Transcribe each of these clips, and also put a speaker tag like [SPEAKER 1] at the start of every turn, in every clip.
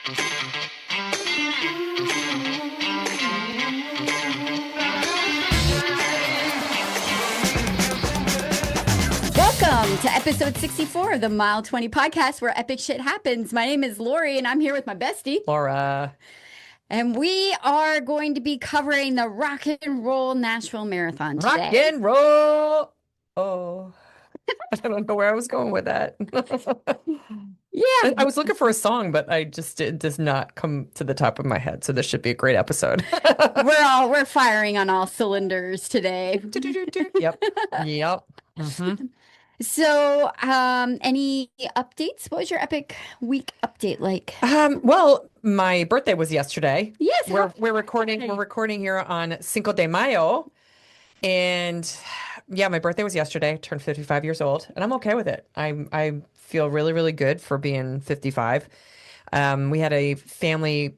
[SPEAKER 1] Welcome to episode 64 of the Mile 20 podcast where epic shit happens. My name is Lori and I'm here with my bestie,
[SPEAKER 2] Laura.
[SPEAKER 1] And we are going to be covering the Rock and Roll Nashville Marathon today.
[SPEAKER 2] Rock and roll. Oh, I don't know where I was going with that.
[SPEAKER 1] Yeah.
[SPEAKER 2] I was looking for a song, but it does not come to the top of my head. So this should be a great episode.
[SPEAKER 1] We're firing on all cylinders today.
[SPEAKER 2] Yep. Yep. Mm-hmm.
[SPEAKER 1] So, any updates? What was your epic week update like?
[SPEAKER 2] Well, my birthday was yesterday.
[SPEAKER 1] Yes,
[SPEAKER 2] we're recording here on Cinco de Mayo, and yeah, my birthday was yesterday. I turned 55 years old, and I'm okay with it. I feel really, really good for being 55. We had a family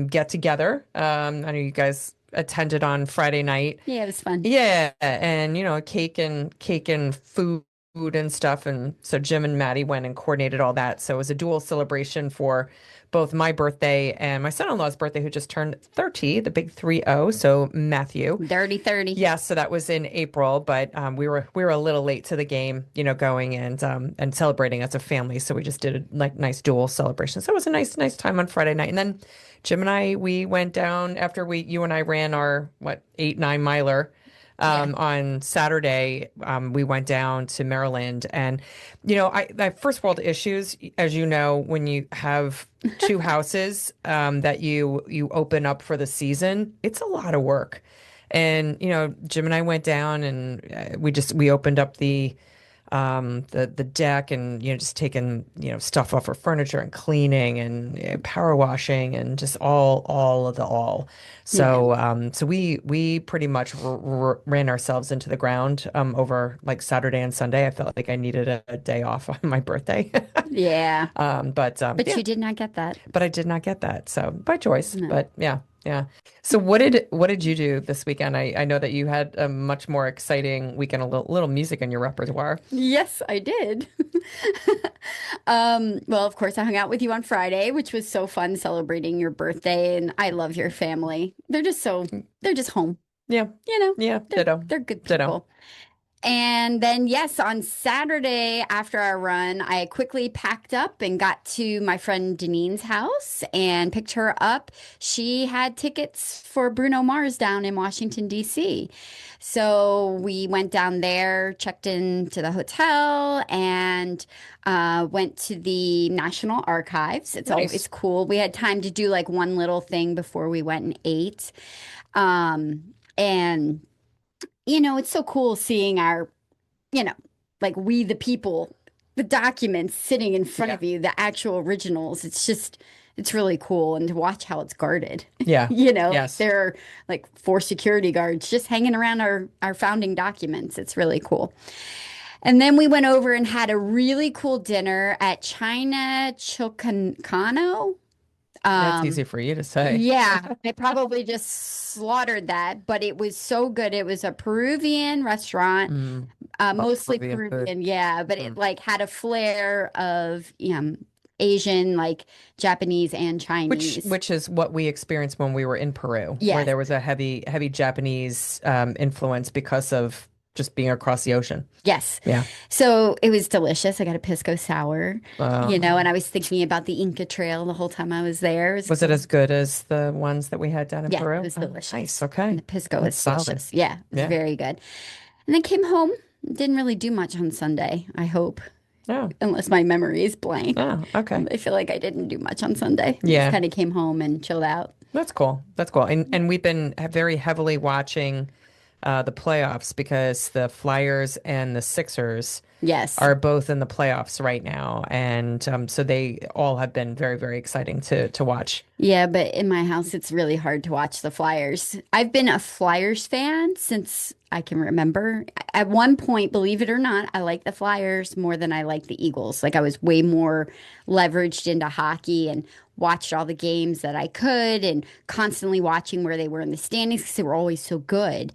[SPEAKER 2] get together. I know you guys attended on Friday night.
[SPEAKER 1] Yeah, it was fun.
[SPEAKER 2] Yeah, and cake and food and stuff. And so Jim and Maddie went and coordinated all that. So it was a dual celebration for both my birthday and my son-in-law's birthday, who just turned 30, the big 30. So Matthew.
[SPEAKER 1] Dirty 30.
[SPEAKER 2] Yeah, so that was in April, but we were a little late to the game, going and celebrating as a family. So we just did a nice dual celebration. So it was a nice time on Friday night. And then Jim and I, we went down after you and I ran our 8-9 miler. On Saturday, we went down to Maryland, and I first world issues, as you know, when you have two houses that you open up for the season, it's a lot of work. And Jim and I went down, and we opened up the deck, and just taking stuff off our furniture and cleaning and power washing and just all of the all. So so we pretty much ran ourselves into the ground over Saturday and Sunday. I felt like I needed a day off on my birthday.
[SPEAKER 1] Yeah.
[SPEAKER 2] But
[SPEAKER 1] yeah. You did not get that.
[SPEAKER 2] But I did not get that. So by choice.
[SPEAKER 1] No.
[SPEAKER 2] But yeah. Yeah. So what did you do this weekend? I know that you had a much more exciting weekend, a little music in your repertoire.
[SPEAKER 1] Yes, I did. Well, of course, I hung out with you on Friday, which was so fun celebrating your birthday, and I love your family. They're just home.
[SPEAKER 2] Yeah. Yeah. Ditto.
[SPEAKER 1] They're good people.
[SPEAKER 2] Ditto.
[SPEAKER 1] And then, yes, on Saturday after our run, I quickly packed up and got to my friend Denine's house and picked her up. She had tickets for Bruno Mars down in Washington, D.C. So we went down there, checked into the hotel, and went to the National Archives. It's always cool. We had time to do one little thing before we went and ate. And it's so cool seeing our, we the people, the documents sitting in front of you, the actual originals. It's really cool. And to watch how it's guarded.
[SPEAKER 2] Yeah.
[SPEAKER 1] Yes. There are 4 security guards just hanging around our founding documents. It's really cool. And then we went over and had a really cool dinner at China Chilcano.
[SPEAKER 2] That's easy for you to say.
[SPEAKER 1] Yeah, I probably just slaughtered that, but it was so good. It was a Peruvian restaurant, mostly Peruvian, yeah, but it had a flair of Asian, Japanese and Chinese.
[SPEAKER 2] Which is what we experienced when we were in Peru, where there was a heavy Japanese influence because of just being across the ocean.
[SPEAKER 1] Yes.
[SPEAKER 2] Yeah.
[SPEAKER 1] So it was delicious. I got a pisco sour, and I was thinking about the Inca Trail the whole time I was there.
[SPEAKER 2] Was it as good as the ones that we had down in Peru?
[SPEAKER 1] Yeah, it was delicious.
[SPEAKER 2] Nice. Okay.
[SPEAKER 1] And the pisco was delicious. Yeah, it was very good. And then came home. Didn't really do much on Sunday, I hope.
[SPEAKER 2] Oh.
[SPEAKER 1] Unless my memory is blank.
[SPEAKER 2] Oh, okay.
[SPEAKER 1] I feel like I didn't do much on Sunday.
[SPEAKER 2] Yeah.
[SPEAKER 1] Just kind of came home and chilled out.
[SPEAKER 2] That's cool. And we've been very heavily watching the playoffs because the Flyers and the Sixers are both in the playoffs right now. And so they all have been very, very exciting to watch.
[SPEAKER 1] Yeah, but in my house, it's really hard to watch the Flyers. I've been a Flyers fan since I can remember. At one point, believe it or not, I liked the Flyers more than I liked the Eagles. I was way more leveraged into hockey and watched all the games that I could and constantly watching where they were in the standings because they were always so good.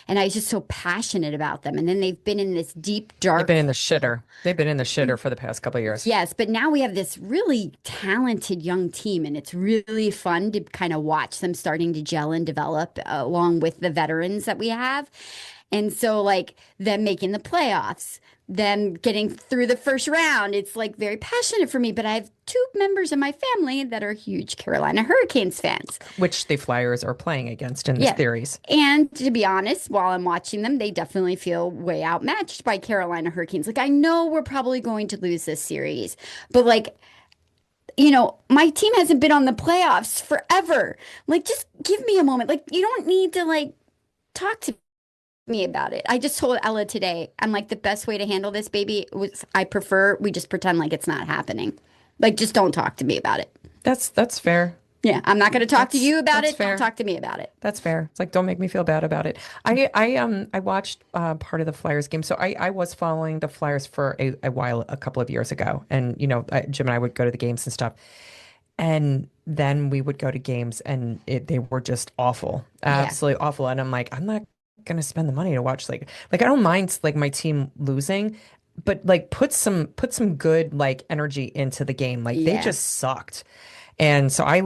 [SPEAKER 1] And I was just so passionate about them. And then they've been in this deep, dark
[SPEAKER 2] They've been in the shitter. They've been in the shitter for the past couple of years.
[SPEAKER 1] Yes, but now we have this really talented young team, and it's really fun to kind of watch them starting to gel and develop along with the veterans that we have. And so, like, them making the playoffs, them getting through the first round, it's like very passionate for me. But I have two members of my family that are huge Carolina Hurricanes fans.
[SPEAKER 2] Which the Flyers are playing against in this
[SPEAKER 1] Yeah.
[SPEAKER 2] series.
[SPEAKER 1] And to be honest, while I'm watching them, they definitely feel way outmatched by Carolina Hurricanes. Like, I know we're probably going to lose this series, but like, my team hasn't been on the playoffs forever. Like, just give me a moment. Like, you don't need to like talk to me about it. I just told Ella today, I'm like, the best way to handle this, baby, was I prefer we just pretend like it's not happening. Like, just don't talk to me about it.
[SPEAKER 2] That's fair.
[SPEAKER 1] Yeah, I'm not going to talk to you about
[SPEAKER 2] That's
[SPEAKER 1] it.
[SPEAKER 2] fair.
[SPEAKER 1] Don't talk to me about it.
[SPEAKER 2] That's fair. It's like don't make me feel bad about it. I watched part of the Flyers game, so I was following the Flyers for a while, a couple of years ago, and Jim and I would go to the games and stuff, and then we would go to games, and they were just awful,
[SPEAKER 1] Yeah.
[SPEAKER 2] absolutely awful, and I'm like, I'm not gonna spend the money to watch like I don't mind like my team losing, but like put some good like energy into the game. Like they
[SPEAKER 1] Yeah.
[SPEAKER 2] just sucked. And so I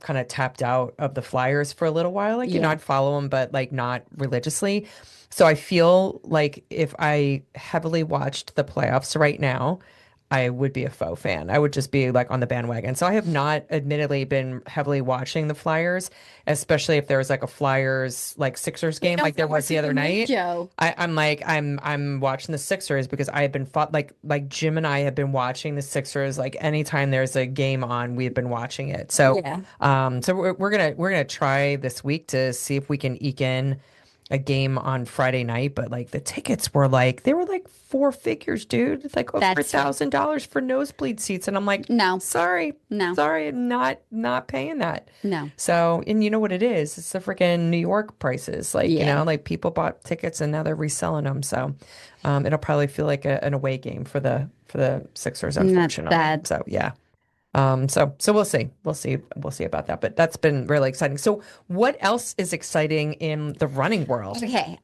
[SPEAKER 2] kind of tapped out of the Flyers for a little while. Like,
[SPEAKER 1] Yeah.
[SPEAKER 2] I'd follow them, but like not religiously. So I feel like if I heavily watched the playoffs right now, I would be a faux fan. I would just be like on the bandwagon. So I have not admittedly been heavily watching the Flyers, especially if there's like a Flyers like Sixers game like there was the other night.
[SPEAKER 1] Joe.
[SPEAKER 2] I'm watching the Sixers because I have been fought like Jim and I have been watching the Sixers like anytime there's a game on, we've been watching it. So
[SPEAKER 1] Yeah.
[SPEAKER 2] so we're gonna try this week to see if we can eke in a game on Friday night, but like the tickets were like they were like four figures, dude. It's like over
[SPEAKER 1] That's
[SPEAKER 2] $1,000 for nosebleed seats, and I'm like,
[SPEAKER 1] no,
[SPEAKER 2] sorry,
[SPEAKER 1] no,
[SPEAKER 2] sorry, not paying that.
[SPEAKER 1] no.
[SPEAKER 2] So, and you know what it is? It's the freaking New York prices. Like,
[SPEAKER 1] Yeah.
[SPEAKER 2] like people bought tickets and now they're reselling them. So, it'll probably feel like an away game for the Sixers,
[SPEAKER 1] Not
[SPEAKER 2] unfortunately.
[SPEAKER 1] bad.
[SPEAKER 2] So, yeah. So we'll see. We'll see about that. But that's been really exciting. So what else is exciting in the running world?
[SPEAKER 1] Okay,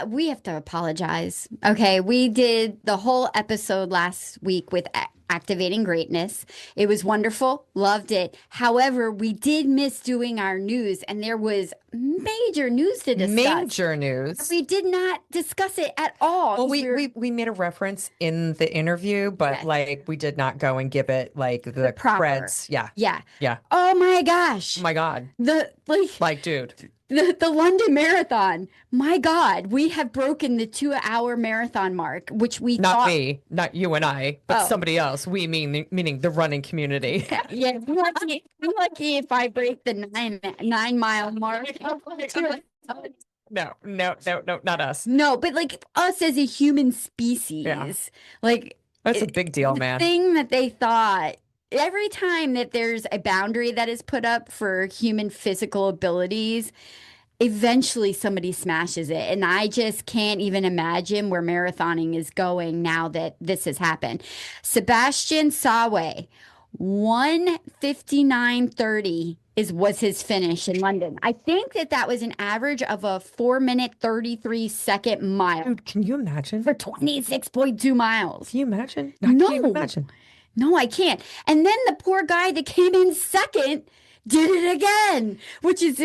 [SPEAKER 1] we have to apologize. Okay, we did the whole episode last week with activating greatness. It was wonderful, loved it. However, we did miss doing our news, and there was major news to discuss.
[SPEAKER 2] Major news.
[SPEAKER 1] We did not discuss it at all.
[SPEAKER 2] Well,
[SPEAKER 1] 'Cause
[SPEAKER 2] we made a reference in the interview, but
[SPEAKER 1] Yes.
[SPEAKER 2] like we did not go and give it like the
[SPEAKER 1] proper.
[SPEAKER 2] creds. Yeah.
[SPEAKER 1] Yeah.
[SPEAKER 2] Yeah.
[SPEAKER 1] Oh my gosh.
[SPEAKER 2] Oh my God.
[SPEAKER 1] Like
[SPEAKER 2] Dude.
[SPEAKER 1] the London Marathon. My God, we have broken the 2-hour marathon mark, which we
[SPEAKER 2] Not
[SPEAKER 1] thought.
[SPEAKER 2] me, not you and I, but
[SPEAKER 1] Oh.
[SPEAKER 2] somebody else. We meaning the running community.
[SPEAKER 1] Yeah, I'm lucky if I break the 9 mile mark.
[SPEAKER 2] No, not us.
[SPEAKER 1] No, but like us as a human species,
[SPEAKER 2] Yeah.
[SPEAKER 1] like
[SPEAKER 2] That's a big deal,
[SPEAKER 1] the
[SPEAKER 2] man.
[SPEAKER 1] thing that they thought every time that there's a boundary that is put up for human physical abilities, eventually somebody smashes it. And I just can't even imagine where marathoning is going now that this has happened. Sebastian Sawe, 1:59:30 was his finish in London. I think that was an average of a 4-minute 33-second mile
[SPEAKER 2] Dude, can you imagine?
[SPEAKER 1] for 26.2 miles.
[SPEAKER 2] Can you imagine?
[SPEAKER 1] No.
[SPEAKER 2] Can you imagine?
[SPEAKER 1] No, I can't. And then the poor guy that came in second did it again, which is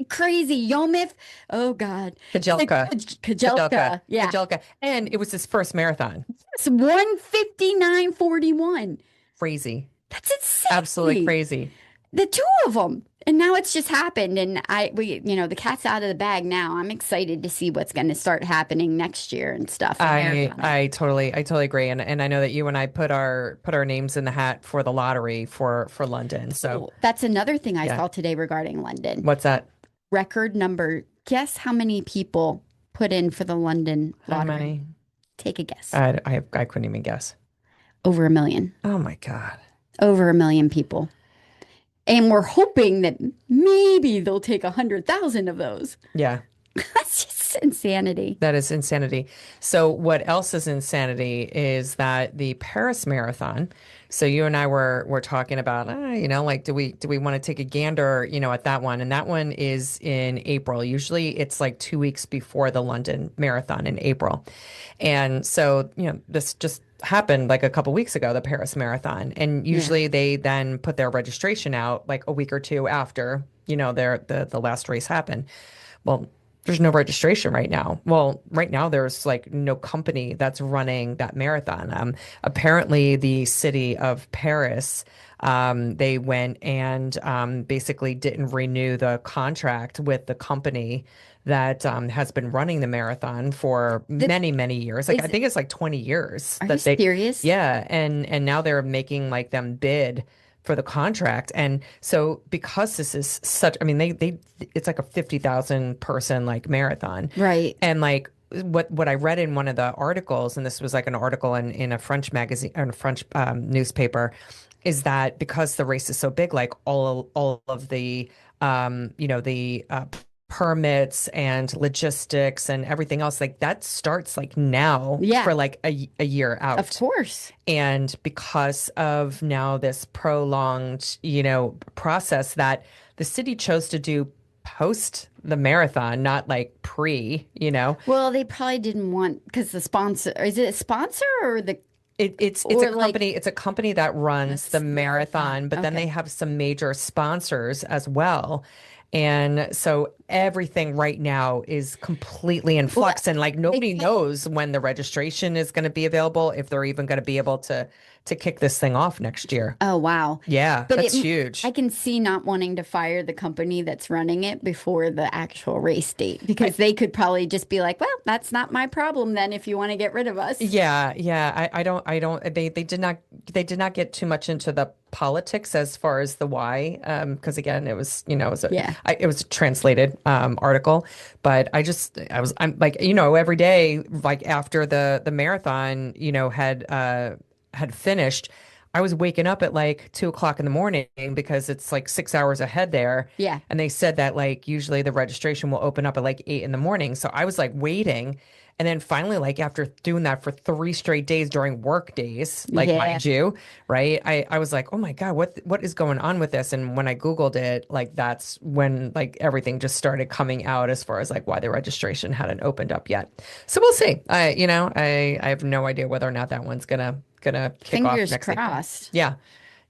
[SPEAKER 1] crazy. Yomif, oh God.
[SPEAKER 2] Kajelka.
[SPEAKER 1] Kajelka. Yeah.
[SPEAKER 2] Kajelka. And it was his first marathon.
[SPEAKER 1] It's 1:59:41.
[SPEAKER 2] Crazy.
[SPEAKER 1] That's insane.
[SPEAKER 2] Absolutely crazy.
[SPEAKER 1] The two of them. And now it's just happened. And the cat's out of the bag now. I'm excited to see what's going to start happening next year and stuff.
[SPEAKER 2] I totally agree. And I know that you and I put our names in the hat for the lottery for London. So
[SPEAKER 1] That's another thing I
[SPEAKER 2] Yeah.
[SPEAKER 1] saw today regarding London.
[SPEAKER 2] what's that?
[SPEAKER 1] Record number. Guess how many people put in for the London
[SPEAKER 2] How
[SPEAKER 1] lottery?
[SPEAKER 2] many?
[SPEAKER 1] Take a guess.
[SPEAKER 2] I couldn't even guess.
[SPEAKER 1] Over 1 million.
[SPEAKER 2] Oh my God.
[SPEAKER 1] Over 1 million people. And we're hoping that maybe they'll take 100,000 of those.
[SPEAKER 2] Yeah.
[SPEAKER 1] That's just insanity.
[SPEAKER 2] That is insanity. So what else is insanity is that the Paris Marathon So you and I were talking about, like do we want to take a gander, at that one? And that one is in April. Usually it's like 2 weeks before the London Marathon in April. And so, this just happened like a couple weeks ago, the Paris Marathon. And
[SPEAKER 1] Yeah.
[SPEAKER 2] usually they then put their registration out like a week or two after, the last race happened. Well, there's no registration right now. Well, right now there's like no company that's running that marathon. Apparently, the city of Paris, they went and basically didn't renew the contract with the company that has been running the marathon for
[SPEAKER 1] The
[SPEAKER 2] many, many years. Like I
[SPEAKER 1] is
[SPEAKER 2] think it's like 20 years
[SPEAKER 1] Are you
[SPEAKER 2] that they,
[SPEAKER 1] serious?
[SPEAKER 2] yeah, and now they're making like them bid for the contract. And so because this is such, I mean, they it's like a 50,000 person like marathon.
[SPEAKER 1] Right.
[SPEAKER 2] And like what I read in one of the articles, and this was like an article in a French magazine or a French newspaper, is that because the race is so big, like all of the the permits and logistics and everything else, like that starts like now
[SPEAKER 1] Yeah,
[SPEAKER 2] for like a year
[SPEAKER 1] of
[SPEAKER 2] out.
[SPEAKER 1] course.
[SPEAKER 2] And because of now this prolonged, process that the city chose to do post the marathon, not like pre.
[SPEAKER 1] Well, they probably didn't want because the sponsor, is it a sponsor or the
[SPEAKER 2] It's a
[SPEAKER 1] or like
[SPEAKER 2] company, that runs the
[SPEAKER 1] that's marathon?
[SPEAKER 2] marathon, but then they
[SPEAKER 1] Okay.
[SPEAKER 2] have some major sponsors as well. And so everything right now is completely in
[SPEAKER 1] Well,
[SPEAKER 2] flux and like
[SPEAKER 1] they
[SPEAKER 2] nobody
[SPEAKER 1] can't.
[SPEAKER 2] knows when the registration is going to be available, if they're even going to be able to kick this thing off next year.
[SPEAKER 1] Oh, wow.
[SPEAKER 2] Yeah,
[SPEAKER 1] But
[SPEAKER 2] that's huge.
[SPEAKER 1] I can see not wanting to fire the company that's running it before the actual race date
[SPEAKER 2] I,
[SPEAKER 1] because they could probably just be like, well, that's not my problem then if you want to get rid of us.
[SPEAKER 2] Yeah, yeah. They did not get too much into the politics as far as the why, because again, it was,
[SPEAKER 1] Yeah.
[SPEAKER 2] it was a translated article, but I'm like, every day, like after the marathon, had finished, I was waking up at like 2 o'clock in the morning because it's like 6 hours ahead there.
[SPEAKER 1] Yeah.
[SPEAKER 2] And they said that like usually the registration will open up at like 8 in the morning. So I was like waiting. And then finally, like after doing that for 3 straight days during work days, like
[SPEAKER 1] Yeah.
[SPEAKER 2] mind you, right? I was like, oh my God, what is going on with this? And when I Googled it, like that's when like everything just started coming out as far as like why the registration hadn't opened up yet. So we'll see. I have no idea whether or not that one's gonna kick off
[SPEAKER 1] Fingers
[SPEAKER 2] next April.
[SPEAKER 1] crossed.
[SPEAKER 2] Yeah.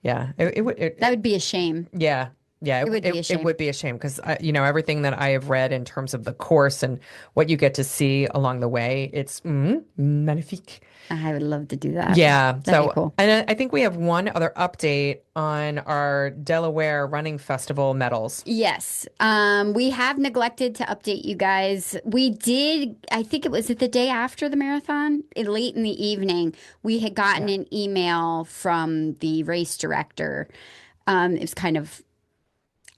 [SPEAKER 2] Yeah. It would
[SPEAKER 1] That would be a shame.
[SPEAKER 2] yeah. Yeah,
[SPEAKER 1] It would be a
[SPEAKER 2] it
[SPEAKER 1] shame.
[SPEAKER 2] would be a shame because everything that I have read in terms of the course and what you get to see along the way, it's magnifique.
[SPEAKER 1] I would love to do that.
[SPEAKER 2] Yeah.
[SPEAKER 1] That'd be
[SPEAKER 2] So,
[SPEAKER 1] cool.
[SPEAKER 2] and I think we have one other update on our Delaware Running Festival medals.
[SPEAKER 1] Yes. We have neglected to update you guys. We did, I think it was the day after the marathon, late in the evening, we had gotten
[SPEAKER 2] Yeah.
[SPEAKER 1] an email from the race director. It was kind of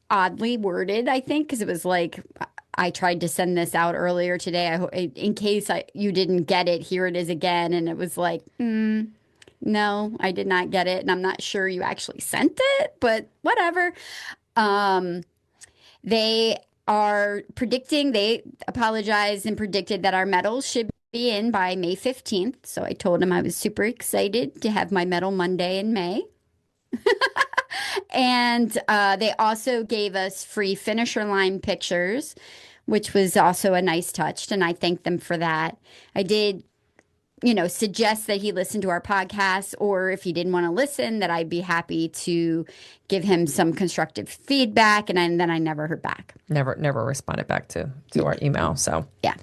[SPEAKER 1] oddly worded, I think, because it was like, I tried to send this out earlier today. In case you didn't get it, here it is again. And it was like, no, I did not get it. And I'm not sure you actually sent it, but whatever. Um, they they apologized and predicted that our medals should be in by May 15th. So I told them I was super excited to have my medal Monday in May. And they also gave us free finisher line pictures, which was also a nice touch. And I thanked them for that. I did, suggest that he listen to our podcast, or if he didn't want to listen, that I'd be happy to give him some constructive feedback. And then I never heard back.
[SPEAKER 2] Never responded back to our email. So
[SPEAKER 1] Yeah.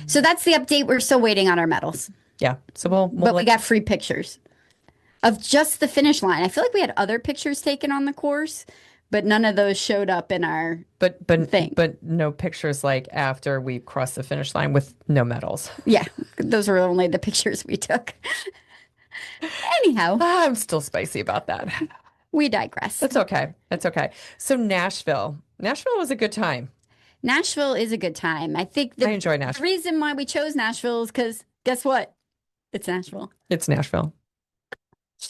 [SPEAKER 1] So that's the update. We're still waiting on our medals,
[SPEAKER 2] yeah. So we'll
[SPEAKER 1] but we got free pictures of just the finish line. I feel like we had other pictures taken on the course, but none of those showed up in our thing.
[SPEAKER 2] but no pictures like after we crossed the finish line with no medals.
[SPEAKER 1] Yeah, those were only the pictures we took. Anyhow,
[SPEAKER 2] I'm still spicy about that.
[SPEAKER 1] we digress.
[SPEAKER 2] That's okay. That's okay. So Nashville was a good time.
[SPEAKER 1] Nashville is a good time. I think
[SPEAKER 2] I enjoy
[SPEAKER 1] the
[SPEAKER 2] Nashville.
[SPEAKER 1] reason why we chose Nashville is because guess what? It's Nashville.
[SPEAKER 2] It's Nashville.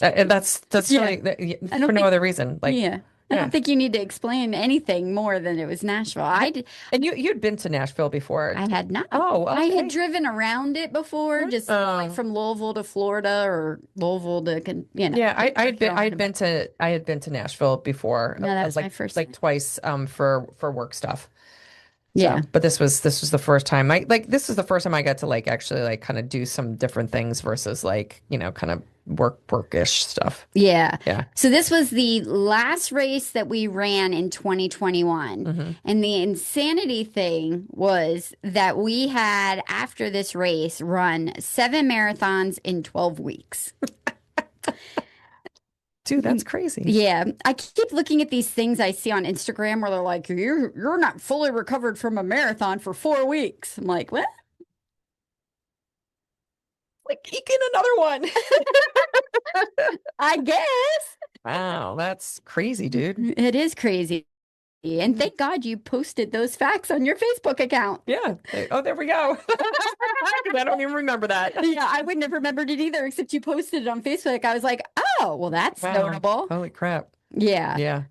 [SPEAKER 2] And that's
[SPEAKER 1] Yeah.
[SPEAKER 2] really
[SPEAKER 1] I
[SPEAKER 2] for
[SPEAKER 1] don't
[SPEAKER 2] no
[SPEAKER 1] think,
[SPEAKER 2] other reason. Like
[SPEAKER 1] yeah. I don't
[SPEAKER 2] Yeah.
[SPEAKER 1] think you need to explain anything more than it was Nashville.
[SPEAKER 2] And you'd been to Nashville before.
[SPEAKER 1] I had not.
[SPEAKER 2] Oh,
[SPEAKER 1] I had
[SPEAKER 2] okay.
[SPEAKER 1] driven around it before, just going
[SPEAKER 2] Oh.
[SPEAKER 1] from Louisville to Florida or Louisville to,
[SPEAKER 2] Yeah,
[SPEAKER 1] North
[SPEAKER 2] I had
[SPEAKER 1] Carolina.
[SPEAKER 2] been to Nashville before,
[SPEAKER 1] No, that was my first
[SPEAKER 2] like
[SPEAKER 1] time.
[SPEAKER 2] twice for work stuff. So,
[SPEAKER 1] Yeah.
[SPEAKER 2] but this was the first time this is the first time I got to like actually like kind of do some different things versus like, kind of workish stuff.
[SPEAKER 1] Yeah.
[SPEAKER 2] Yeah.
[SPEAKER 1] So this was the last race that we ran in 2021.
[SPEAKER 2] Hmm.
[SPEAKER 1] And the insanity thing was that we had, after this race, run 7 marathons in 12 weeks.
[SPEAKER 2] Dude, that's crazy.
[SPEAKER 1] Yeah, I keep looking at these things I see on Instagram where they're like, you're not fully recovered from a marathon for 4 weeks. I'm like, what?
[SPEAKER 2] Like eke in another one.
[SPEAKER 1] I guess.
[SPEAKER 2] Wow, that's crazy, dude.
[SPEAKER 1] It is crazy. And thank God you posted those facts on your Facebook account.
[SPEAKER 2] Yeah. Oh, there we go. 'Cause I don't even remember that.
[SPEAKER 1] Yeah, I wouldn't have remembered it either, except you posted it on Facebook. I was like, oh, well, that's
[SPEAKER 2] Wow.
[SPEAKER 1] notable.
[SPEAKER 2] Holy crap.
[SPEAKER 1] Yeah.
[SPEAKER 2] Yeah.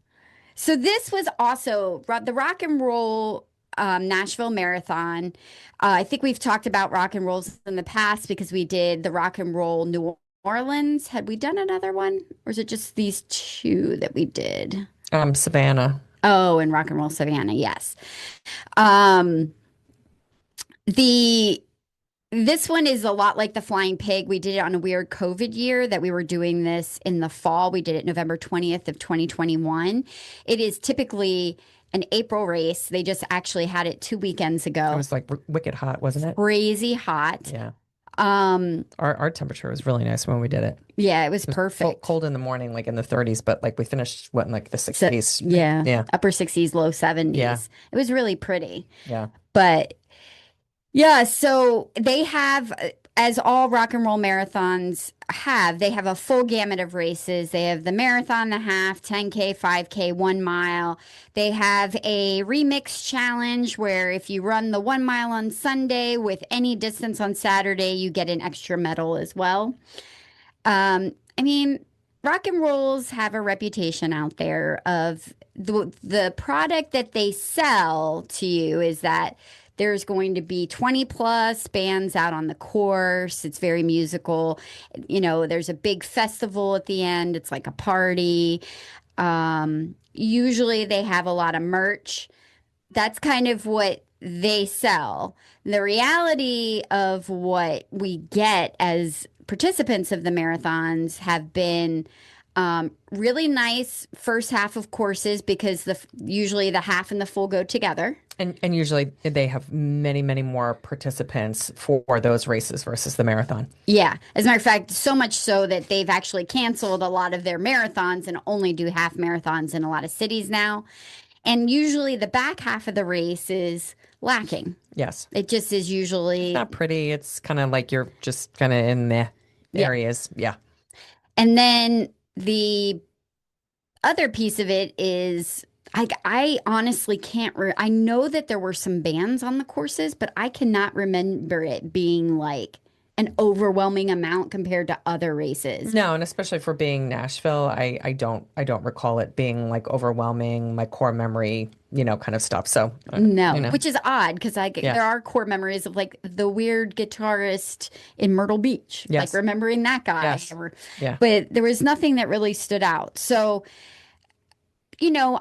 [SPEAKER 1] So this was also the Rock and Roll Nashville Marathon. I think we've talked about rock and rolls in the past because we did the Rock and Roll New Orleans. Had we done another one, or is it just these two that we did?
[SPEAKER 2] Savannah.
[SPEAKER 1] Oh, and Rock and Roll Savannah, yes. Um, the This one is a lot like the Flying Pig. We did it on a weird COVID year that we were doing this in the fall. We did it November 20th of 2021. It is typically an April race. They just actually had it 2 weekends
[SPEAKER 2] It
[SPEAKER 1] ago.
[SPEAKER 2] was like wicked hot, wasn't it?
[SPEAKER 1] Crazy hot.
[SPEAKER 2] Yeah.
[SPEAKER 1] Um,
[SPEAKER 2] Our temperature was really nice when we did it.
[SPEAKER 1] yeah, it was
[SPEAKER 2] It was cold,
[SPEAKER 1] perfect.
[SPEAKER 2] cold in the morning, like in the 30s, but like we finished what in like the
[SPEAKER 1] So,
[SPEAKER 2] 60s.
[SPEAKER 1] yeah,
[SPEAKER 2] Yeah.
[SPEAKER 1] upper 60s, low
[SPEAKER 2] Yeah.
[SPEAKER 1] 70s. It was really pretty.
[SPEAKER 2] Yeah.
[SPEAKER 1] But yeah, so they have, as all rock and roll marathons have, they have a full gamut of races. They have the marathon, the half, 10K, 5K, 1 mile. They have a remix challenge where if you run the 1 mile on Sunday with any distance on Saturday, you get an extra medal as well. I mean, rock and rolls have a reputation out there of the product that they sell to you is that there's going to be 20 plus bands out on the course. It's very musical. There's a big festival at the end. It's like a party. Usually they have a lot of merch. That's kind of what they sell. The reality of what we get as participants of the marathons have been really nice first half of courses because usually the half and the full go together.
[SPEAKER 2] And usually they have many, many more participants for those races versus the marathon.
[SPEAKER 1] Yeah. As a matter of fact, so much so that they've actually canceled a lot of their marathons and only do half marathons in a lot of cities now. And usually the back half of the race is lacking.
[SPEAKER 2] Yes.
[SPEAKER 1] It just is usually.
[SPEAKER 2] Not pretty. It's kind of like you're just kind of in the
[SPEAKER 1] Yeah.
[SPEAKER 2] areas. Yeah.
[SPEAKER 1] And then the other piece of it is I honestly can't I know that there were some bands on the courses, but I cannot remember it being like an overwhelming amount compared to other races.
[SPEAKER 2] No, and especially for being Nashville, I don't recall it being like overwhelming, my core memory, kind of stuff. So,
[SPEAKER 1] No,
[SPEAKER 2] you know,
[SPEAKER 1] which is odd because
[SPEAKER 2] yeah.
[SPEAKER 1] there are core memories of like the weird guitarist in Myrtle Beach, like
[SPEAKER 2] Yes.
[SPEAKER 1] remembering that guy.
[SPEAKER 2] Yes. Yeah.
[SPEAKER 1] But there was nothing that really stood out. So,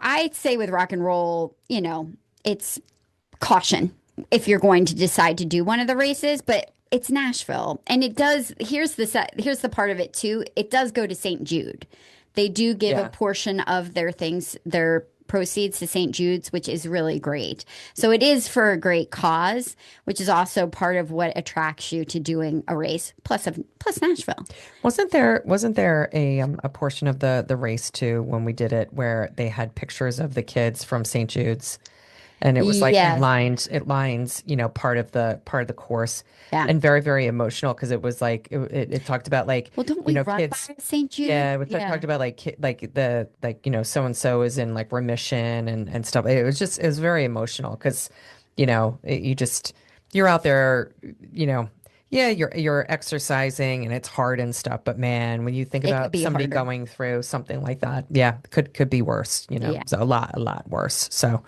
[SPEAKER 1] I'd say with rock and roll, it's caution if you're going to decide to do one of the races, but it's Nashville. And it does, here's the part of it too. It does go to St. Jude. They do give a
[SPEAKER 2] Yeah.
[SPEAKER 1] portion of their proceeds to St. Jude's, which is really great. So it is for a great cause, which is also part of what attracts you to doing a race plus Nashville.
[SPEAKER 2] Wasn't there a portion of the race too when we did it where they had pictures of the kids from St. Jude's? And it was like
[SPEAKER 1] Yes.
[SPEAKER 2] it lines, part of the course,
[SPEAKER 1] Yeah.
[SPEAKER 2] and very, very emotional because it was like it talked about like,
[SPEAKER 1] Well, don't we run
[SPEAKER 2] kids.
[SPEAKER 1] by St. Jude?
[SPEAKER 2] Yeah, it
[SPEAKER 1] Yeah.
[SPEAKER 2] talked about like so and so is in like remission and stuff. It was very emotional because, you just you're out there, you know, Yeah, you're exercising and it's hard and stuff, but man, when you think
[SPEAKER 1] It could
[SPEAKER 2] about
[SPEAKER 1] be
[SPEAKER 2] somebody
[SPEAKER 1] harder.
[SPEAKER 2] going through something like that, yeah, could be worse,
[SPEAKER 1] Yeah,
[SPEAKER 2] so a lot worse. So,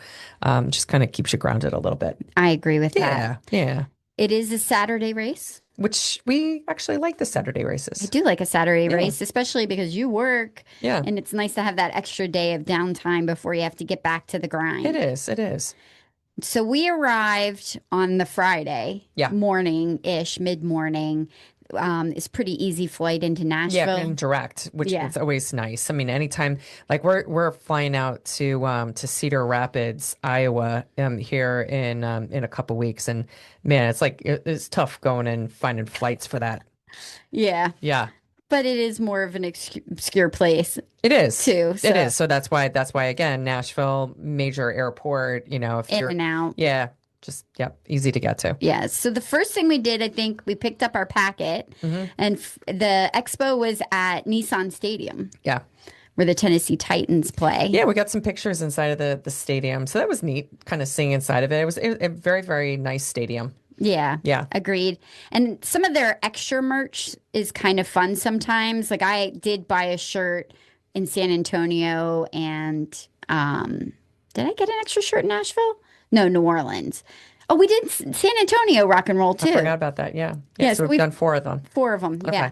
[SPEAKER 2] just kind of keeps you grounded a little bit.
[SPEAKER 1] I agree with that.
[SPEAKER 2] Yeah, yeah.
[SPEAKER 1] It is a Saturday race.
[SPEAKER 2] Which we actually like the Saturday
[SPEAKER 1] I
[SPEAKER 2] races.
[SPEAKER 1] do like a Saturday
[SPEAKER 2] Yeah,
[SPEAKER 1] race, especially because you work
[SPEAKER 2] yeah.
[SPEAKER 1] and it's nice to have that extra day of downtime before you have to get back to the
[SPEAKER 2] It
[SPEAKER 1] grind.
[SPEAKER 2] is. It is.
[SPEAKER 1] So we arrived on the Friday
[SPEAKER 2] Yeah.
[SPEAKER 1] morning-ish, mid-morning. It's pretty easy flight into
[SPEAKER 2] Yeah,
[SPEAKER 1] Nashville.
[SPEAKER 2] and direct, which
[SPEAKER 1] Yeah.
[SPEAKER 2] is always nice. I mean, anytime like we're flying out to Cedar Rapids, Iowa, here in a couple weeks, and man, it's like it's tough going and finding flights for that.
[SPEAKER 1] Yeah.
[SPEAKER 2] Yeah,
[SPEAKER 1] But it is more of an obscure place
[SPEAKER 2] it is.
[SPEAKER 1] too.
[SPEAKER 2] It
[SPEAKER 1] So
[SPEAKER 2] is. So that's why again, Nashville, major airport, if
[SPEAKER 1] in
[SPEAKER 2] you're
[SPEAKER 1] and out.
[SPEAKER 2] yeah, just yep, easy to get to.
[SPEAKER 1] Yeah. So the first thing we did, I think we picked up our packet
[SPEAKER 2] Hmm.
[SPEAKER 1] and the expo was at Nissan Stadium
[SPEAKER 2] Yeah.
[SPEAKER 1] where the Tennessee Titans play.
[SPEAKER 2] Yeah, we got some pictures inside of the stadium. So that was neat, kind of seeing inside of it. It was a very, very nice stadium.
[SPEAKER 1] Yeah,
[SPEAKER 2] Yeah.
[SPEAKER 1] agreed. And some of their extra merch is kind of fun sometimes. Like I did buy a shirt in San Antonio and did I get an extra shirt in Nashville? No, New Orleans. Oh, we did San Antonio rock and roll
[SPEAKER 2] I forgot
[SPEAKER 1] too.
[SPEAKER 2] about that. Yeah. Yeah.
[SPEAKER 1] Yeah,
[SPEAKER 2] So
[SPEAKER 1] so
[SPEAKER 2] we've
[SPEAKER 1] we've
[SPEAKER 2] done four of them.
[SPEAKER 1] four of them. Yeah.
[SPEAKER 2] Okay.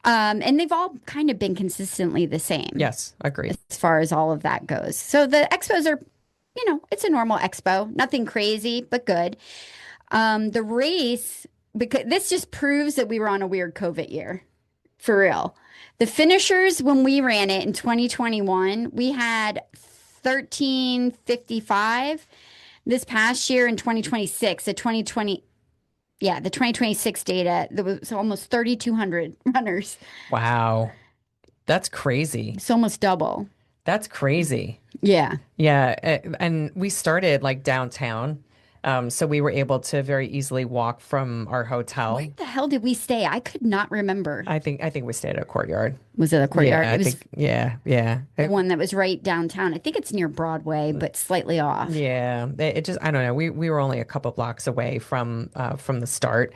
[SPEAKER 1] And they've all kind of been consistently the same
[SPEAKER 2] Yes. Agreed.
[SPEAKER 1] as far as all of that goes. So the expos are, it's a normal expo, nothing crazy, but good. The race, because this just proves that we were on a weird COVID year, for real. The finishers, when we ran it in 2021, we had 13:55. This past year in 2026, the 2026 data, there was almost 3,200 runners.
[SPEAKER 2] Wow. That's crazy.
[SPEAKER 1] It's almost double.
[SPEAKER 2] That's crazy.
[SPEAKER 1] Yeah.
[SPEAKER 2] Yeah. And we started like downtown. So we were able to very easily walk from our
[SPEAKER 1] Where
[SPEAKER 2] hotel.
[SPEAKER 1] the hell did we stay? I could not remember.
[SPEAKER 2] I think we stayed at a courtyard.
[SPEAKER 1] Was it a courtyard?
[SPEAKER 2] Yeah,
[SPEAKER 1] It
[SPEAKER 2] I
[SPEAKER 1] was
[SPEAKER 2] think yeah, yeah.
[SPEAKER 1] the one that was right downtown. I think it's near Broadway, but slightly off.
[SPEAKER 2] Yeah, it just I don't know. We were only a couple blocks away from the start,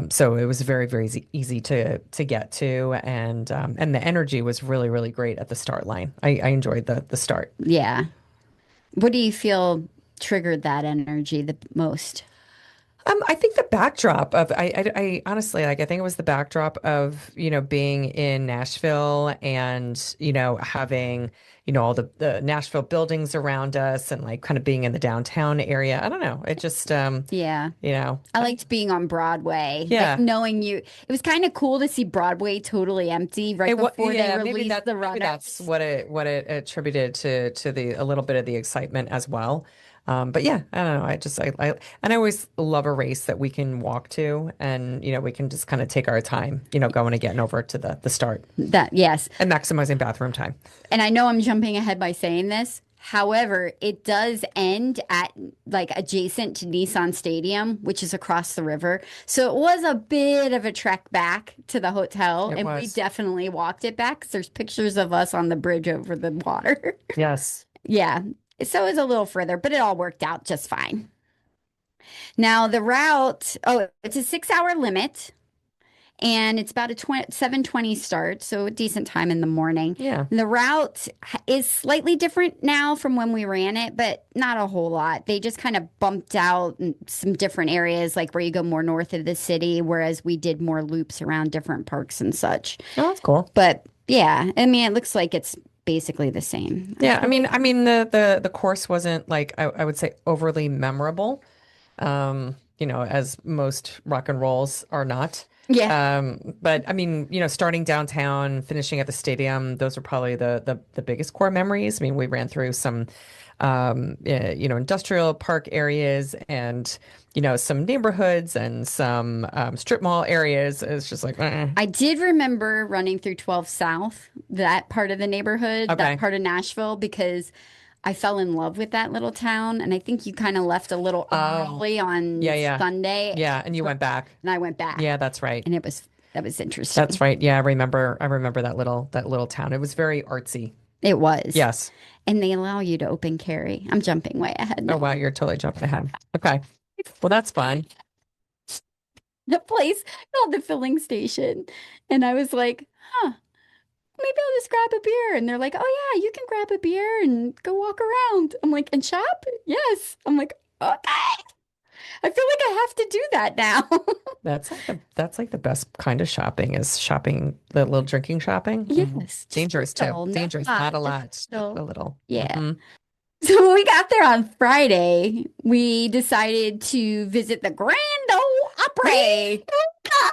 [SPEAKER 2] so it was very very easy to get to, and the energy was really really great at the start line. I enjoyed the start.
[SPEAKER 1] Yeah. What do you feel triggered that energy the most?
[SPEAKER 2] I think the backdrop of I honestly like I think it was the backdrop of being in Nashville and having all the Nashville buildings around us and like kind of being in the downtown area. I don't know. It just
[SPEAKER 1] Yeah.
[SPEAKER 2] you know
[SPEAKER 1] I liked being on Broadway, like
[SPEAKER 2] yeah.
[SPEAKER 1] knowing you. It was kind of cool to see Broadway totally empty right before they
[SPEAKER 2] Yeah,
[SPEAKER 1] released the
[SPEAKER 2] maybe that's
[SPEAKER 1] runners.
[SPEAKER 2] what it attributed to the a little bit of the excitement as well. But yeah, I don't know. I and I always love a race that we can walk to and we can just kind of take our time, going and getting over to the start
[SPEAKER 1] That, yes.
[SPEAKER 2] and maximizing bathroom time.
[SPEAKER 1] And I know I'm jumping ahead by saying this. However, it does end at like adjacent to Nissan Stadium, which is across the river. So it was a bit of a trek back to the hotel,
[SPEAKER 2] It
[SPEAKER 1] and we
[SPEAKER 2] was.
[SPEAKER 1] definitely walked it back 'cause there's pictures of us on the bridge over the water.
[SPEAKER 2] Yes.
[SPEAKER 1] Yeah. So it was a little further, but it all worked out just fine. Now the route, oh, it's a 6 hour limit and it's about a 7:20 start, so a decent time in the morning.
[SPEAKER 2] Yeah.
[SPEAKER 1] The route is slightly different now from when we ran it, but not a whole lot. They just kind of bumped out in some different areas, like where you go more north of the city, whereas we did more loops around different parks and such.
[SPEAKER 2] Oh, that's cool.
[SPEAKER 1] But yeah, I mean, it looks like it's basically the same.
[SPEAKER 2] Yeah, I mean the course wasn't like I would say overly memorable, as most rock and rolls are not.
[SPEAKER 1] Yeah.
[SPEAKER 2] But I mean, starting downtown, finishing at the stadium, those are probably the biggest core memories. I mean, we ran through some industrial park areas and some neighborhoods and some strip mall areas. It's just like
[SPEAKER 1] I did remember running through 12 South, that part of the neighborhood,
[SPEAKER 2] okay.
[SPEAKER 1] that part of Nashville, because I fell in love with that little town. And I think you kind of left a little early on
[SPEAKER 2] Yeah.
[SPEAKER 1] Sunday.
[SPEAKER 2] Yeah, and you went back.
[SPEAKER 1] And I went back.
[SPEAKER 2] Yeah, that's right.
[SPEAKER 1] And that was interesting.
[SPEAKER 2] That's right. Yeah, I remember that little town. It was very artsy.
[SPEAKER 1] It was.
[SPEAKER 2] Yes.
[SPEAKER 1] And they allow you to open carry. I'm jumping way ahead
[SPEAKER 2] Oh
[SPEAKER 1] now.
[SPEAKER 2] wow, you're totally jumping ahead. Okay. Well, that's fun.
[SPEAKER 1] a place called the filling station. And I was like, huh, maybe I'll just grab a beer. And they're like, oh yeah, you can grab a beer and go walk around. I'm like, and shop? Yes. I'm like, okay. I feel like I have to do that now.
[SPEAKER 2] That's like the best kind of shopping is shopping, the little drinking shopping.
[SPEAKER 1] Yes, just
[SPEAKER 2] Dangerous
[SPEAKER 1] a
[SPEAKER 2] too.
[SPEAKER 1] little, not
[SPEAKER 2] Dangerous,
[SPEAKER 1] a lot,
[SPEAKER 2] not a
[SPEAKER 1] just
[SPEAKER 2] lot,
[SPEAKER 1] a
[SPEAKER 2] just a
[SPEAKER 1] little.
[SPEAKER 2] little.
[SPEAKER 1] Yeah. So when we got there on Friday, we decided to visit the Grand Ole Opry.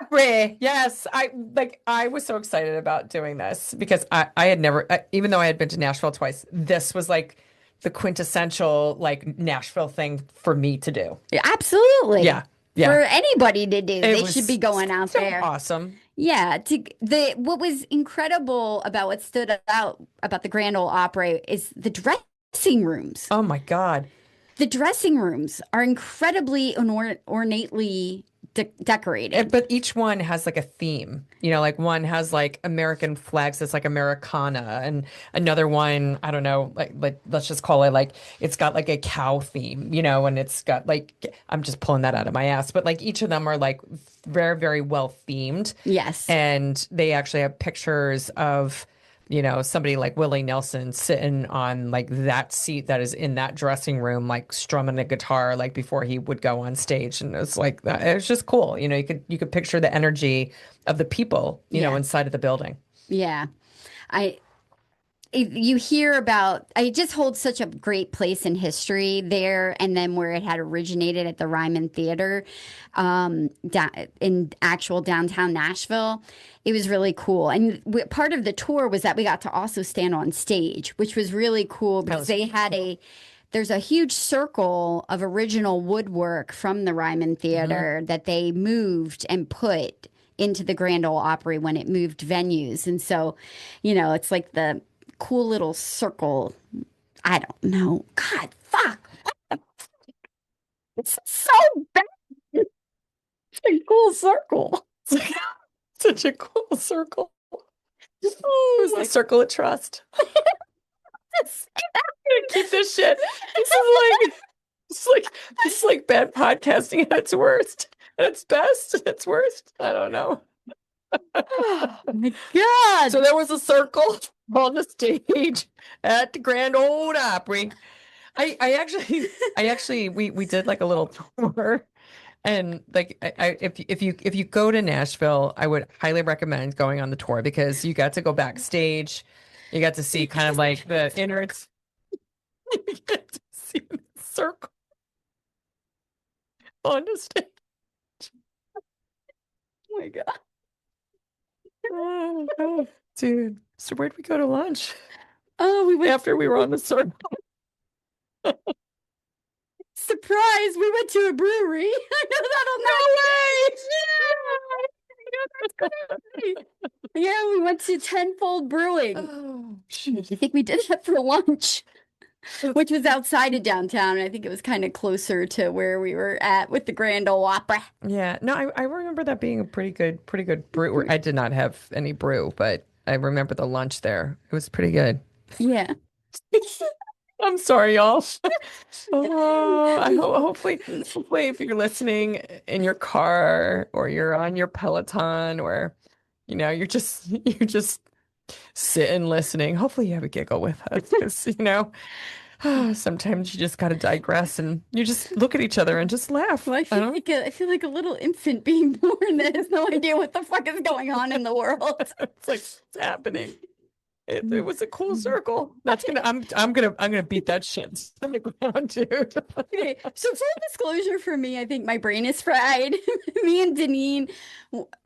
[SPEAKER 2] Opry. Yes, I was so excited about doing this because I had never, even though I had been to Nashville twice, this was like the quintessential like Nashville thing for me to do.
[SPEAKER 1] Absolutely.
[SPEAKER 2] Yeah, yeah.
[SPEAKER 1] For anybody to do,
[SPEAKER 2] It
[SPEAKER 1] they should be
[SPEAKER 2] was
[SPEAKER 1] going out
[SPEAKER 2] so
[SPEAKER 1] there.
[SPEAKER 2] awesome.
[SPEAKER 1] Yeah, what was incredible about what stood out about the Grand Ole Opry is the dressing rooms.
[SPEAKER 2] Oh my God.
[SPEAKER 1] The dressing rooms are incredibly ornately decorated.
[SPEAKER 2] But each one has like a theme, like one has like American flags that's like Americana, and another one, I don't know, like let's just call it like it's got like a cow theme, and it's got like I'm just pulling that out of my ass, but like each of them are like very, very well themed,
[SPEAKER 1] Yes.
[SPEAKER 2] and they actually have pictures of somebody like Willie Nelson sitting on like that seat that is in that dressing room, like strumming a guitar, like before he would go on stage. And it's like that. It was just cool. You could picture the energy of the people,
[SPEAKER 1] Yeah.
[SPEAKER 2] inside of the building.
[SPEAKER 1] Yeah. I you hear about it just holds such a great place in history there, and then where it had originated at the Ryman Theater in actual downtown Nashville. It was really cool, and part of the tour was that we got to also stand on stage, which was really cool because they had there's a huge circle of original woodwork from the Ryman Theater that they moved and put into the Grand Ole Opry when it moved venues. And so, it's like the cool little circle. I don't know. God, fuck. It's so bad. It's a cool circle.
[SPEAKER 2] Such a cool circle. It
[SPEAKER 1] Oh
[SPEAKER 2] was the
[SPEAKER 1] my
[SPEAKER 2] circle of trust.
[SPEAKER 1] goodness.
[SPEAKER 2] Keep this shit. It's like bad podcasting at its worst. At its best, at its worst. I don't know.
[SPEAKER 1] Oh my God.
[SPEAKER 2] So there was a circle on the stage at the Grand Ole Opry. I actually we did like a little tour, and like if you go to Nashville, I would highly recommend going on the tour because you got to go backstage, you got to see kind of like the innards, you get to see the circle on the stage.
[SPEAKER 1] Oh my God.
[SPEAKER 2] Oh, dude. So where'd we go to lunch
[SPEAKER 1] Oh, we went
[SPEAKER 2] after we were on the circle?
[SPEAKER 1] surprise. We went to a brewery. I know that'll not. Yeah, we went to Tenfold Brewing.
[SPEAKER 2] Oh,
[SPEAKER 1] I
[SPEAKER 2] shit.
[SPEAKER 1] think we did that for lunch, which was outside of downtown. I think it was kind of closer to where we were at with the Grand Ole Opry.
[SPEAKER 2] Yeah, no, I remember that being a pretty good brew. I did not have any brew, but I remember the lunch there. It was pretty good.
[SPEAKER 1] Yeah.
[SPEAKER 2] I'm sorry, y'all. Oh, hopefully, if you're listening in your car or you're on your Peloton or you're just sitting listening. Hopefully, you have a giggle with us because sometimes you just got to digress and you just look at each other and just laugh.
[SPEAKER 1] Well, I feel like a little infant being born that has no idea what the fuck is going on in the world.
[SPEAKER 2] It's like it's happening. It was a cool circle. I'm gonna beat that shit on the ground, dude.
[SPEAKER 1] Okay, so full disclosure for me, I think my brain is fried. Me and Deneen